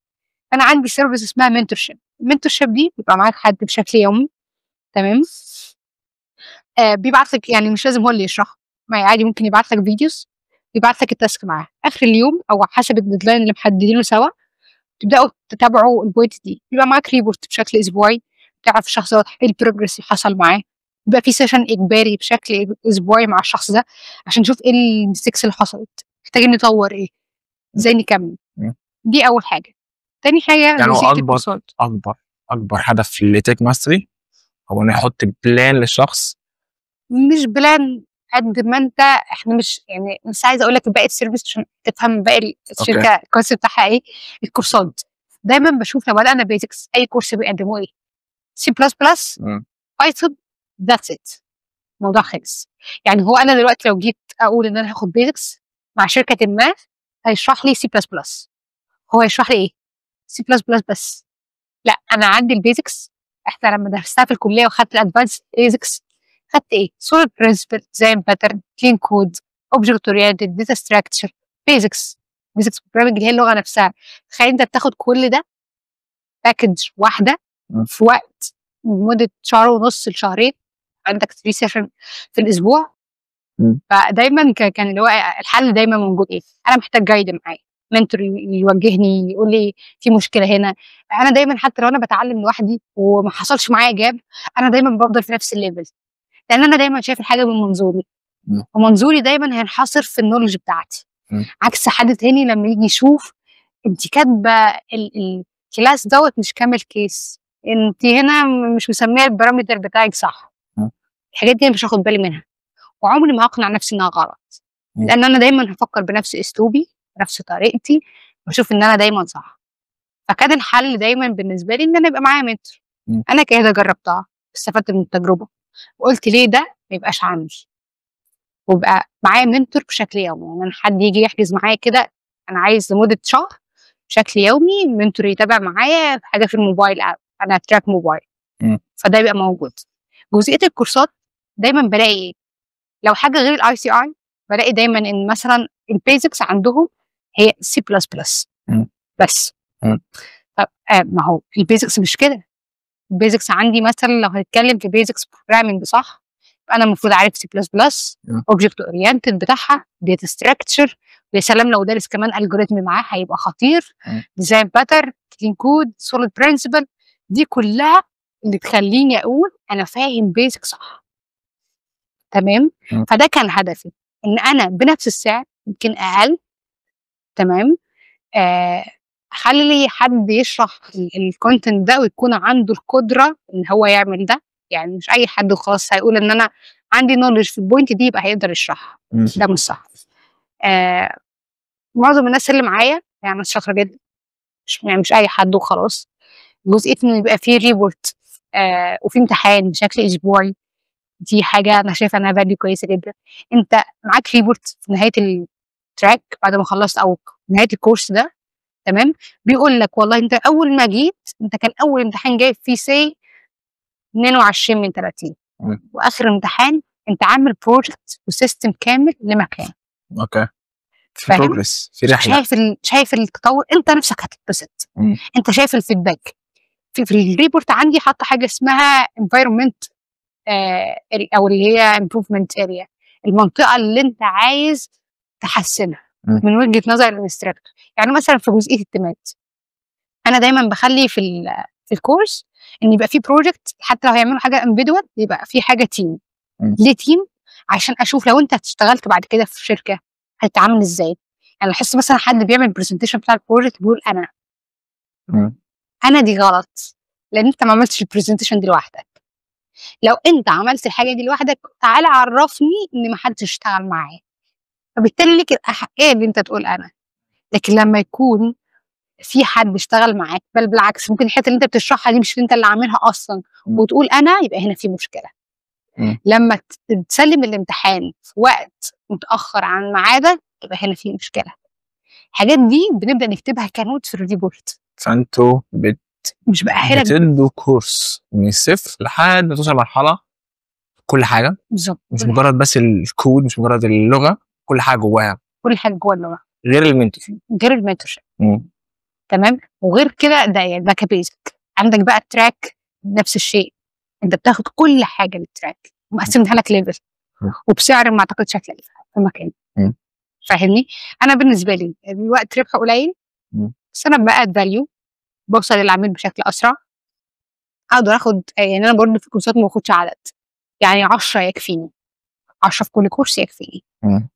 انا عندي سيرفيس اسمها منتورشيب. المنتورشيب دي بيبقى معاك حد بشكل يومي، تمام؟ بيبعت لك، يعني مش لازم هو اللي يشرح، ما عادي ممكن يبعت لك فيديوز، يبعت لك التاسك معاه اخر اليوم او حسب الديدلاين اللي محددينه سوا، تبداوا تتابعوا البوينت دي. بيبقى معاك ريبورت بشكل اسبوعي، تعرف الشخص ده ايه البروجرس اللي حصل معاه. بيبقى في سيشن اجباري بشكل اسبوعي مع الشخص ده عشان نشوف ايه الميستيكس اللي حصلت، محتاجين نطور ايه، ازاي نكمل. مم. دي اول حاجه. تاني حاجه يعني هو جزئيه اكبر الكورسات. اكبر هدف لتك ماستري هو انه يحط بلان للشخص. مش بلان قد ما انت، احنا مش يعني مش عايزه اقول لك باقي السيرفيس عشان تفهم باقي الشركه الكونسيبت بتاعها ايه. الكورسات دايما بشوف لو بدانا بيزكس اي كورس بيقدموه ايه، سي بلس بلس، بايثون، ذاتس ات، الموضوع خلص. يعني هو انا دلوقتي لو جيت اقول ان انا هاخد بيزكس مع شركه ما، هيشرح لي سي بلس بلس، هو هيشرح لي ايه؟ سي بلس بلس بس. لا انا عندي البيزكس. احنا لما درستها في الكليه وخدت الادفانس بيزكس، خدت ايه؟ سوليد برنسبل، زي باترن، كلين كود، اوبجكت اورينتد، داتا ستراكشر، بيزكس بروجرامنج اللي هي اللغه نفسها. تخيل انت بتاخد كل ده باكج واحده في وقت مده شهر ونص لشهرين، عندك 3 سيشن في الاسبوع. فدايما كان اللي هو الحل دايما موجود ايه؟ انا محتاج جايد معايا، منتور يوجهني، يقول لي في مشكله هنا. انا دايما حتى لو انا بتعلم لوحدي وما حصلش معايا جاب، انا دايما بفضل في نفس الليفل، لان انا دايما شايف الحاجه من منظوري، ومنظوري دايما هينحصر في النولج بتاعتي. عكس حد تاني لما يجي يشوف انت كاتبه الكلاس دوت مش كامل كيس، انت هنا مش مسميه البارامتر بتاعك صح. الحاجات دي انا مش هاخد بالي منها، وعمري ما هقنع نفسي انها غلط، لان انا دايما هفكر بنفس اسلوبي، بنفس طريقتي، واشوف ان انا دايما صح. فكان الحل دايما بالنسبه لي ان انا يبقى معايا منتور. انا كده جربتها، استفدت من التجربه، وقلت ليه ده ما يبقاش عندي، ويبقى معايا منتور بشكل يومي. يعني انا حد يجي يحجز معايا كده، انا عايز لمده شهر بشكل يومي منتور يتابع معايا في حاجه في الموبايل اب، انا تراك موبايل، فده يبقى موجود. جزئيه الكورسات دايما بلاقي لو حاجه غير الاي سي اي، بلاقي دايما ان مثلا البيزكس عندهم هي سي بلس بلس بس. طب ما هو البيزكس مش كده. البيزكس عندي مثلا لو هنتكلم في بيزكس بروجرامنج صح، انا المفروض عارف سي بلس بلس، اوبجكت اورينتد بتاعها، داتا ستراكشر، ويا سلام لو دارس كمان الجوريثم معاه هيبقى خطير، ديزاين باتر، كلين كود، سوليد برنسبل. دي كلها اللي تخليني اقول انا فاهم بيزك صح، تمام. فده كان هدفي، ان انا بنفس السعر يمكن اقل، تمام، اخلي حد يشرح الكونتنت ده ويكون عنده القدره ان هو يعمل ده. يعني مش اي حد خلاص هيقول ان انا عندي نولج في البوينت دي يبقى هيقدر يشرحها، ده مش صح. معظم الناس اللي معايا يعني ناس شاطره جدا، مش اي حد وخلاص. جزئيه ان يبقى فيه ريبورت وفي امتحان بشكل اسبوعي، دي حاجه انا شايفه انها فاليو كويسه جدا. انت معاك ريبورت في نهايه التراك بعد ما خلصت او نهايه الكورس ده، تمام، بيقول لك والله انت اول ما جيت انت كان اول امتحان جايب فيه سي 22 من 30، واخر امتحان انت عامل بروجكت وسيستم كامل لمكان. اوكي، في بروجرس، في رحله، شايف التطور، انت نفسك هتتبسط. انت شايف الفيدباك. في الريبورت عندي حاطه حاجه اسمها environment او اللي هي improvement area، المنطقه اللي انت عايز تحسنها من وجهه نظر الانستراكتور. يعني مثلا في جزئيه التيمات، انا دايما بخلي في الكورس ان يبقى في بروجكت، حتى لو هيعملوا حاجه individual يبقى في حاجه تيم. ليه تيم؟ عشان اشوف لو انت اشتغلت بعد كده في شركه هتتعامل ازاي. يعني احس مثلا حد بيعمل برزنتيشن بتاع البروجكت بيقول انا دي غلط، لان انت ما عملتش البرزنتيشن دي لوحدك. لو انت عملت الحاجه دي لوحدك تعالى عرفني ان ما حدش اشتغل معايا، فبالتالي ليك الاحقيه ان انت تقول انا. لكن لما يكون في حد اشتغل معاك، بل بالعكس ممكن الحته اللي انت بتشرحها دي مش انت اللي عاملها اصلا وتقول انا، يبقى هنا في مشكله. لما تسلم الامتحان في وقت متاخر عن ميعادك يبقى هنا في مشكله. الحاجات دي بنبدا نكتبها كنوت في الريبورت. فانتوا مش بأهلك بتدوا كورس من الصفر لحد ما توصل مرحله كل حاجه، بالظبط، مش مجرد بس الكود، مش مجرد اللغه، كل حاجه جواها كل حاجه جوه اللغه غير المنتور. غير المنتورشيب. تمام. وغير كده ده يعني ده كبيزك. عندك بقى التراك نفس الشيء، انت بتاخد كل حاجه للتراك ومقسمها لك ليفل وبسعر ما اعتقدش هتلاقيه في مكان. فاهمني؟ انا بالنسبه لي الوقت ربحه قليل، بس انا بقى فاليو، بوصل للعميل بشكل اسرع، اقدر اخد يعني انا برضه في الكورسات ما باخدش عدد، يعني 10 يكفيني، 10 في كل كورس يكفيني.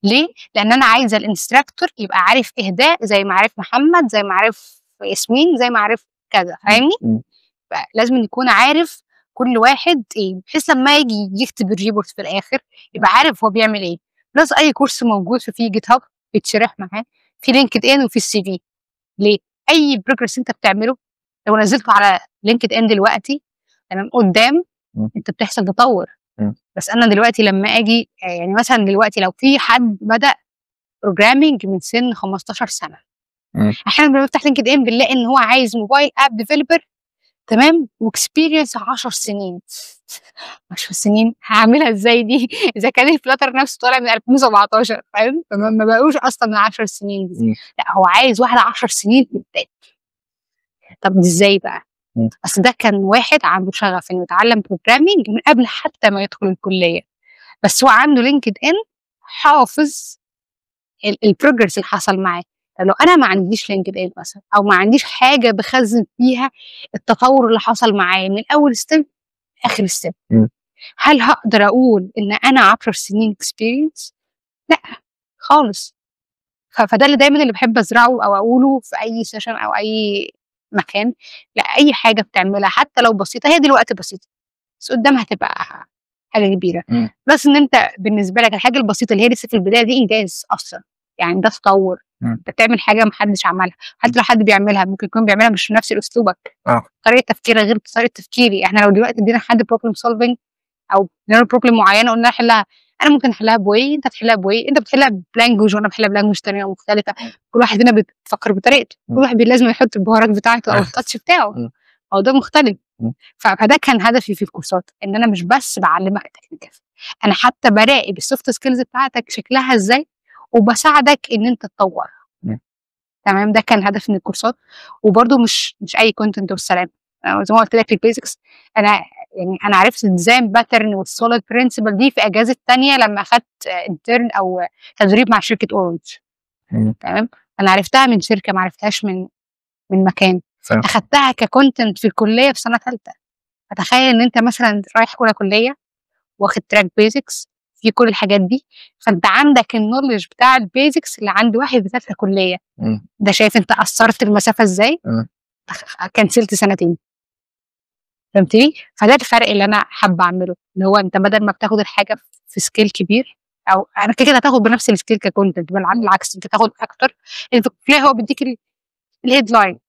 ليه؟ لان انا عايزه الانستراكتور يبقى عارف اهداء زي ما عارف محمد، زي ما عارف ياسمين، زي ما عارف كذا، فاهمني؟ لازم يكون عارف كل واحد ايه، بحيث لما يجي يكتب الريبورت في الاخر يبقى عارف هو بيعمل ايه. بلس اي كورس موجود في جيت هاب بيتشرح معاه، في لينكد ان وفي السي في. ليه؟ اي بروجرس انت بتعمله لو نزلته على لينكد ان دلوقتي تمام قدام انت بتحصل تطور. بس انا دلوقتي لما اجي يعني مثلا دلوقتي لو في حد بدأ بروجرامينج من سن 15 سنه، احيانا بنفتح لينكد ان بنلاقي ان هو عايز موبايل اب ديفلوبر تمام واكسبيرينس 10 سنين. 10 سنين هعملها ازاي دي؟ اذا كان الفلاتر نفسه طالع من 2017، فاهم؟ ما بقوش اصلا من 10 سنين دي. لا هو عايز واحد 10 سنين قدام. طب دي ازاي بقى؟ اصل ده كان واحد عنده شغف انه يتعلم بروجرامينج من قبل حتى ما يدخل الكليه، بس هو عنده لينكد ان حافظ البروجرس اللي حصل معاه. طب لو انا ما عنديش لينكد ان مثلا، او ما عنديش حاجه بخزن فيها التطور اللي حصل معايا من اول ستيب اخر ستيب، هل هقدر اقول ان انا 10 سنين اكسبيرينس؟ لا خالص. فده اللي دايما اللي بحب ازرعه او اقوله في اي سيشن او اي مكان. لا اي حاجه بتعملها حتى لو بسيطه، هي دلوقتي بسيطه بس قدامها هتبقى حاجه كبيره. بس ان انت بالنسبه لك الحاجه البسيطه اللي هي لسه في البدايه دي انجاز اصلا، يعني ده تطور. انت بتعمل حاجه محدش عملها، حتى لو حد بيعملها ممكن يكون بيعملها مش بنفس اسلوبك. طريقه تفكيرك غير طريقه تفكيري. احنا لو دلوقتي ادينا حد بروبلم سولفنج او ادينا بروبلم معينه قلنا نحلها، انا ممكن احلها بواي، انت تحلها بواي، انت بتحلها بلانجوج وانا بحلها بلانجوج ثانيه مختلفه. كل واحد هنا بيفكر بطريقته، كل واحد لازم يحط البهارات بتاعته او التاتش بتاعه، او ده مختلف. فده كان هدفي في الكورسات، ان انا مش بس بعلمك تكنيكال، انا حتى براقب السوفت سكيلز بتاعتك شكلها ازاي وبساعدك ان انت تطور. تمام. ده كان هدف من الكورسات. وبرده مش اي كونتنت والسلام. زي ما قلت لك البيزكس، انا عرفت الديزاين باترن والسوليد برنسبل دي في اجازه تانية لما اخدت انترن او تدريب مع شركه اورنج. تمام. انا عرفتها من شركه، ما عرفتهاش من مكان. اخدتها ككونتنت في الكليه في سنه ثالثه. فتخيل ان انت مثلا رايح اولى كليه واخد تراك بيزكس في كل الحاجات دي، فانت عندك النولج بتاع البيزكس اللي عند واحد في ثالثه كليه. ده شايف انت قصرت المسافه ازاي؟ كنسلت سنتين. فهمتني؟ فده الفرق اللي انا حابه اعمله، اللي هو انت بدل ما بتاخد الحاجه في سكيل كبير، او انا كده هتاخد بنفس السكيل ككونتنت، بالعكس انت تاخد اكتر. الكليه هو بيديك الهيدلاين،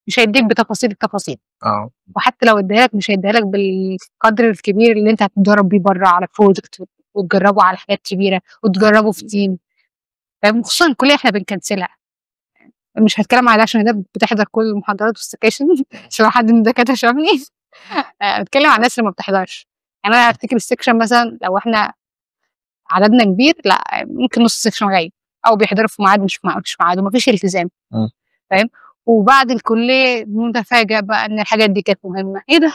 مش هيديك بتفاصيل التفاصيل. وحتى لو اديها لك مش هيديها لك بالقدر الكبير اللي انت هتتدرب بيه بره على بروجكت وتجربه على حاجات كبيره وتجربه في تيم. فاهم؟ خصوصا الكليه احنا بنكنسلها. مش هتكلم على ده عشان ده بتحضر كل المحاضرات والسكاشن عشان لو حد من الدكاتره شافني. بتكلم عن الناس اللي ما بتحضرش. يعني انا افتكر السكشن مثلا لو احنا عددنا كبير، لا ممكن نص السكشن غايب او بيحضروا في ميعاد مش ميعاد ومفيش التزام. فاهم؟ وبعد الكليه متفاجئ بقى ان الحاجات دي كانت مهمه. ايه ده؟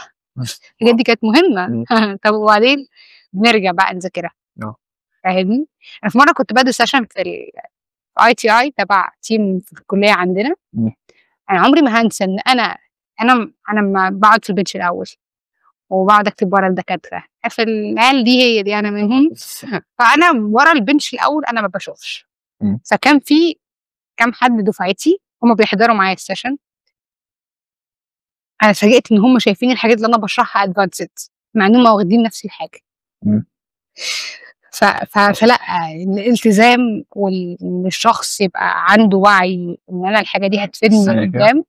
الحاجات دي كانت مهمه. طب وبعدين بنرجع بقى نذاكرها. فاهمني؟ انا في مره كنت بدرس سيشن في اي تي اي تبع تيم في الكليه عندنا. انا عمري ما هنسى ان انا ما بقعد في البنش الاول وبقعد اكتب ورا الدكاتره في العيال دي انا منهم. فانا ورا البنش الاول انا ما بشوفش. فكان في كام حد دفعتي هم بيحضروا معايا السيشن. انا اتفاجئت ان هم شايفين الحاجات اللي انا بشرحها ادفانسد مع انهم واخدين نفس الحاجه. فلا الالتزام وان الشخص يبقى عنده وعي ان انا الحاجه دي هتفيدني قدام.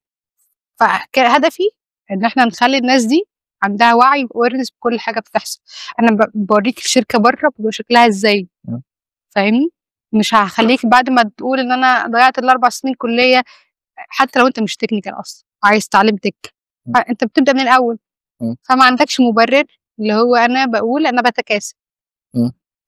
فكان هدفي ان احنا نخلي الناس دي عندها وعي واورنس بكل حاجه بتحصل. انا بوريك الشركه بره بيبقى شكلها ازاي. فاهمني؟ مش هخليك بعد ما تقول ان انا ضيعت ال4 سنين كليه، حتى لو انت مش تكنيكال اصلا عايز تعلم تك، فانت بتبدا من الاول، فما عندكش مبرر اللي هو انا بقول انا بتكاسل.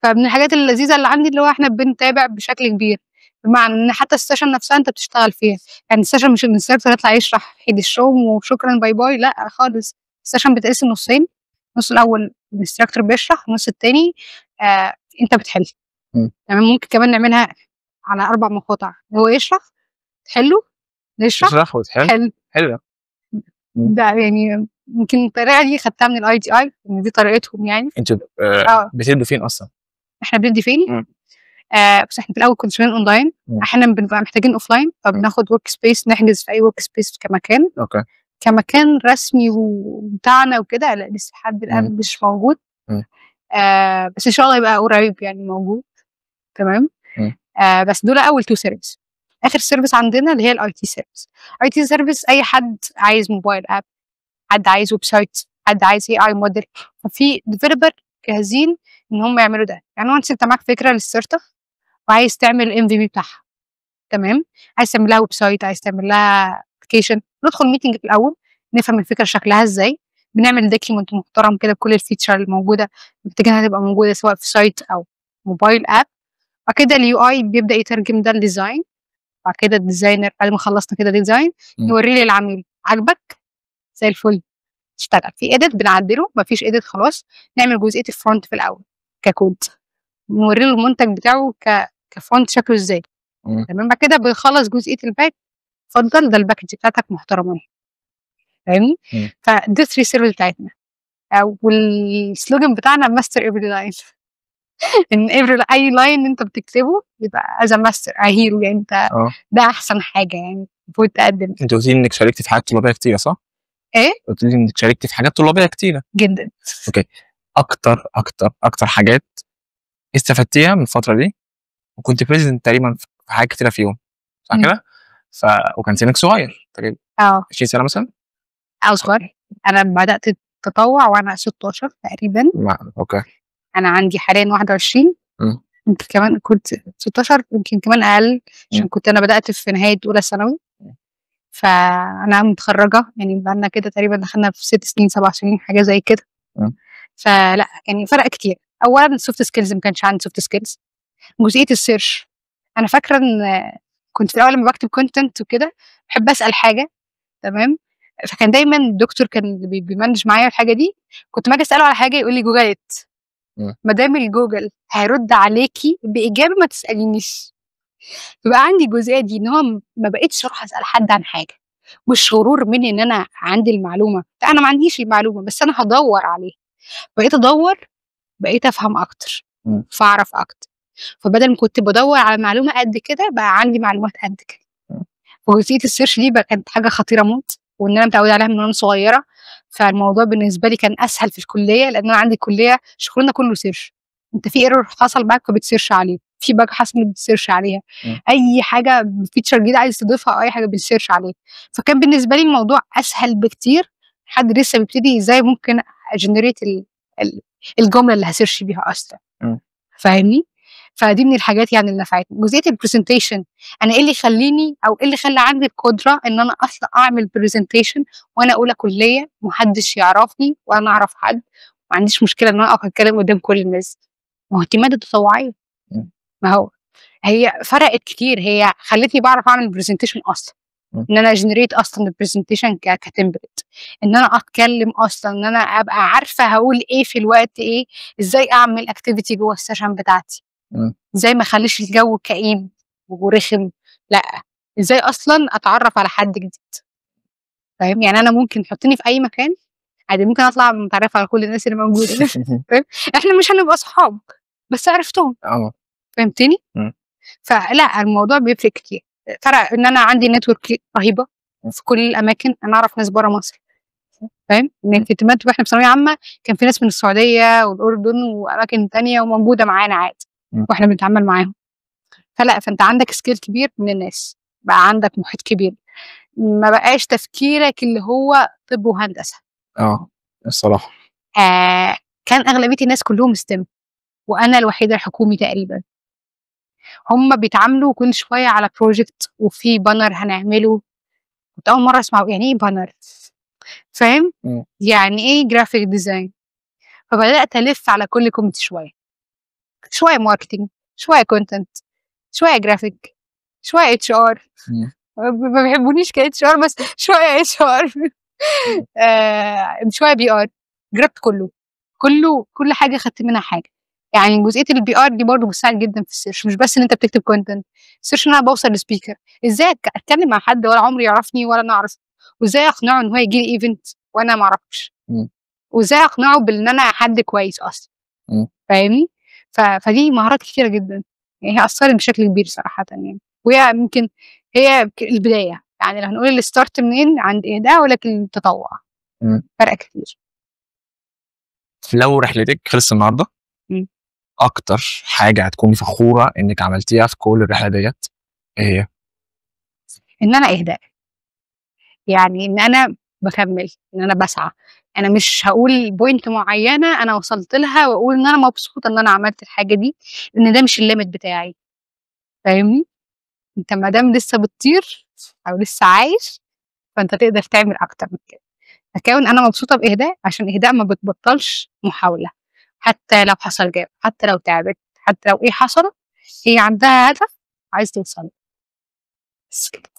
فمن الحاجات اللذيذه اللي عندي اللي هو احنا بنتابع بشكل كبير، بمعنى ان حتى السيشن نفسها انت بتشتغل فيها. يعني السيشن مش الانستراكتور يطلع يشرح حيد الشوم وشكرا باي باي، لا خالص. السيشن بتقسم نصين، النص الاول الانستراكتور بيشرح، النص التاني انت بتحل. تمام. ممكن كمان نعملها على 4 مقاطع، هو يشرح تحله، تشرح وتحل. حلو. ده يعني يمكن الطريقه دي خدتها من الاي تي اي، ان دي طريقتهم يعني. انتوا بتدوا فين اصلا؟ احنا بندي فين؟ بس احنا في الاول كنا شغالين اونلاين، احيانا بنبقى محتاجين اوفلاين، فبناخد ورك سبيس، نحجز في اي ورك سبيس كمكان. اوكي. كمكان رسمي وبتاعنا وكده لا لسه لحد الان مش موجود. بس ان شاء الله يبقى قريب يعني موجود. تمام. بس دول اول 2 سيرفيس. اخر سيرفيس عندنا اللي هي الاي تي سيرفيس. اي تي سيرفيس اي حد عايز موبايل اب، حد عايز ويب سايت، حد عايز اي موديل، ففي ديفلوبر جاهزين ان هم يعملوا ده. يعني انت معاك فكره للستارت اب وعايز تعمل ام في بي بتاعها، تمام، عايز تعمل لها ويب سايت، عايز تعمل لها ابلكيشن، ندخل ميتنج في الاول نفهم الفكره شكلها ازاي، بنعمل دوكيمنت محترم كده بكل الفيتشر الموجوده محتاجينها تبقى موجوده سواء في سايت او موبايل اب. بعد كده اليو اي بيبدا يترجم ده لديزاين. بعد كده الديزاينر بعد ما خلصنا كده ديزاين نوريه للعميل، عجبك زي الفل اشتغل. في اديت بنعدله، مفيش اديت خلاص نعمل جزئيه الفرونت في الاول ككود، نوري له المنتج بتاعه كفرونت شكله ازاي. تمام. بعد كده بنخلص جزئيه الباك، اتفضل ده الباكج بتاعتك محترمه، فاهمني. فدي 3 سيرفيس بتاعتنا، والسلوجن بتاعنا ماستر ايفري لاين. ان اي لاين انت بتكتبه يبقى از ماستر هيرو، يعني انت ده احسن حاجه يعني المفروض تقدم. انت قلت لي انك شاركتي في حاجات طلابيه كتيره صح؟ ايه؟ قلت لي انك شاركتي في حاجات طلابيه كتيره جدا. اوكي. اكتر حاجات استفدتيها من الفتره دي وكنت بريزنت تقريبا في حاجات كتيره فيهم صح كده؟ وكان سنك صغير تقريبا 20 سنه مثلا او صغير. انا بدات التطوع وانا 16 تقريبا. اوكي. انا عندي حاليا 21. يمكن كمان كنت 16، يمكن كمان اقل عشان كنت انا بدات في نهايه اولى ثانوي. فانا متخرجه يعني بقالنا كده تقريبا دخلنا في 6 سنين 7 سنين حاجه زي كده. فلا يعني فرق كتير. اولا السوفت سكيلز ما كانش عندي سوفت سكيلز. جزئيه السيرش انا فاكره ان كنت في الاول لما بكتب كونتنت وكده بحب اسال حاجه، تمام، فكان دايما الدكتور كان بيمانج معايا الحاجه دي، كنت ما اجي اساله على حاجه يقول لي جوجلت. ما دام الجوجل هيرد عليكي باجابه ما تسالينيش. يبقى عندي الجزئيه دي ان هو ما بقتش اروح اسال حد عن حاجه، مش غرور مني ان انا عندي المعلومه، لا انا ما عنديش المعلومه بس انا هدور عليها. بقيت ادور، بقيت افهم اكتر فاعرف اكتر. فبدل ما كنت بدور على معلومه قد كده بقى عندي معلومات قد كده. وجزئيه السيرش دي بقى كانت حاجه خطيره موت، وان انا متعوده عليها من وانا صغيره. فالموضوع بالنسبه لي كان اسهل في الكليه، لان انا عندي الكليه شغلنا كله سيرش. انت في ايرور حصل معاك فبتسيرش عليه، في باج حصل بتسيرش عليها، اي حاجه فيتشر جديده عايز تضيفها او اي حاجه بتسيرش عليه. فكان بالنسبه لي الموضوع اسهل بكتير. حد لسه بيبتدي ازاي ممكن اجنريت الجمله اللي هسيرش بيها اصلا، فاهمني. فدي من الحاجات يعني اللي نفعتني. جزئيه البرزنتيشن انا ايه اللي يخليني او ايه اللي خلى عندي القدره ان انا اصلا اعمل برزنتيشن وانا اولى كليه محدش يعرفني وانا اعرف حد، ما عنديش مشكله ان انا اقف اتكلم قدام كل الناس. ما هو دي ماده تطوعيه، ما هو هي فرقت كتير، هي خلتني بعرف اعمل برزنتيشن اصلا، ان انا جنريت اصلا البرزنتيشن كتمبلت، ان انا اتكلم اصلا، ان انا ابقى عارفه هقول ايه في الوقت ايه، ازاي اعمل اكتيفيتي جوه السيشن بتاعتي، ازاي ما اخليش الجو كئيب ورخم، لا ازاي اصلا اتعرف على حد جديد، فاهم. يعني انا ممكن تحطني في اي مكان عادي، ممكن اطلع متعرف على كل الناس اللي موجوده. فاهم، احنا مش هنبقى صحاب بس عرفتهم، فهمتني. فلا الموضوع بيفرق كتير. فرق ان انا عندي نتورك رهيبه في كل الاماكن، انا اعرف ناس بره مصر، فاهم. ان في تيمات واحنا في ثانويه عامه كان في ناس من السعوديه والاردن واماكن تانية وموجوده معانا عادي واحنا بنتعامل معاهم. فانت عندك سكيل كبير من الناس، بقى عندك محيط كبير، ما بقاش تفكيرك اللي هو طب وهندسه. الصراحه كان اغلبيه الناس كلهم ستيم وانا الوحيده الحكومي تقريبا. هم بيتعاملوا كل شويه على بروجكت وفي بانر هنعمله. كنت اول مره اسمع يعني ايه بانر، فاهم؟ مم. يعني ايه جرافيك ديزاين؟ فبدات الف على كل كوميدي شويه ماركتنج، شويه كونتنت، شويه جرافيك، شويه اتش ار. مم. ما بيحبونيش كاتش ار، بس شويه اتش ار. شويه بي ار. جربت كل حاجه خدت منها حاجه. يعني جزئيه البي ار دي برضه بتساعد جدا في السيرش، مش بس ان انت بتكتب كونتنت. السيرش ان انا بوصل لسبيكر، ازاي اتكلم مع حد ولا عمري يعرفني ولا انا اعرفه، وازاي اقنعه ان هو يجي لي ايفنت وانا ما اعرفش، مم. وازاي اقنعه بان انا حد كويس اصلا. مم. فاهمني؟ فدي مهارات كتيره جدا، يعني هي اثرت بشكل كبير صراحه يعني. وهي يمكن هي البدايه، يعني لو هنقول الستارت منين عند اهداء، ولكن التطوع مم. فرق كتير. لو رحلتك خلصت النهارده، مم. اكتر حاجه هتكوني فخوره انك عملتيها في كل الرحله ديت ايه هي؟ ان انا اهداء، يعني ان انا بكمل، ان انا بسعى. انا مش هقول بوينت معينه انا وصلت لها واقول ان انا مبسوطه ان انا عملت الحاجه دي، لان ده مش الليميت بتاعي. فاهمني؟ انت ما دام لسه بتطير او لسه عايش، فانت تقدر تعمل اكتر من كده. فكون انا مبسوطه باهداء، عشان اهداء ما بتبطلش محاوله، حتى لو حصل جاب، حتى لو تعبت، حتى لو ايه حصل، هي عندها هدف عايز توصل. بس كده.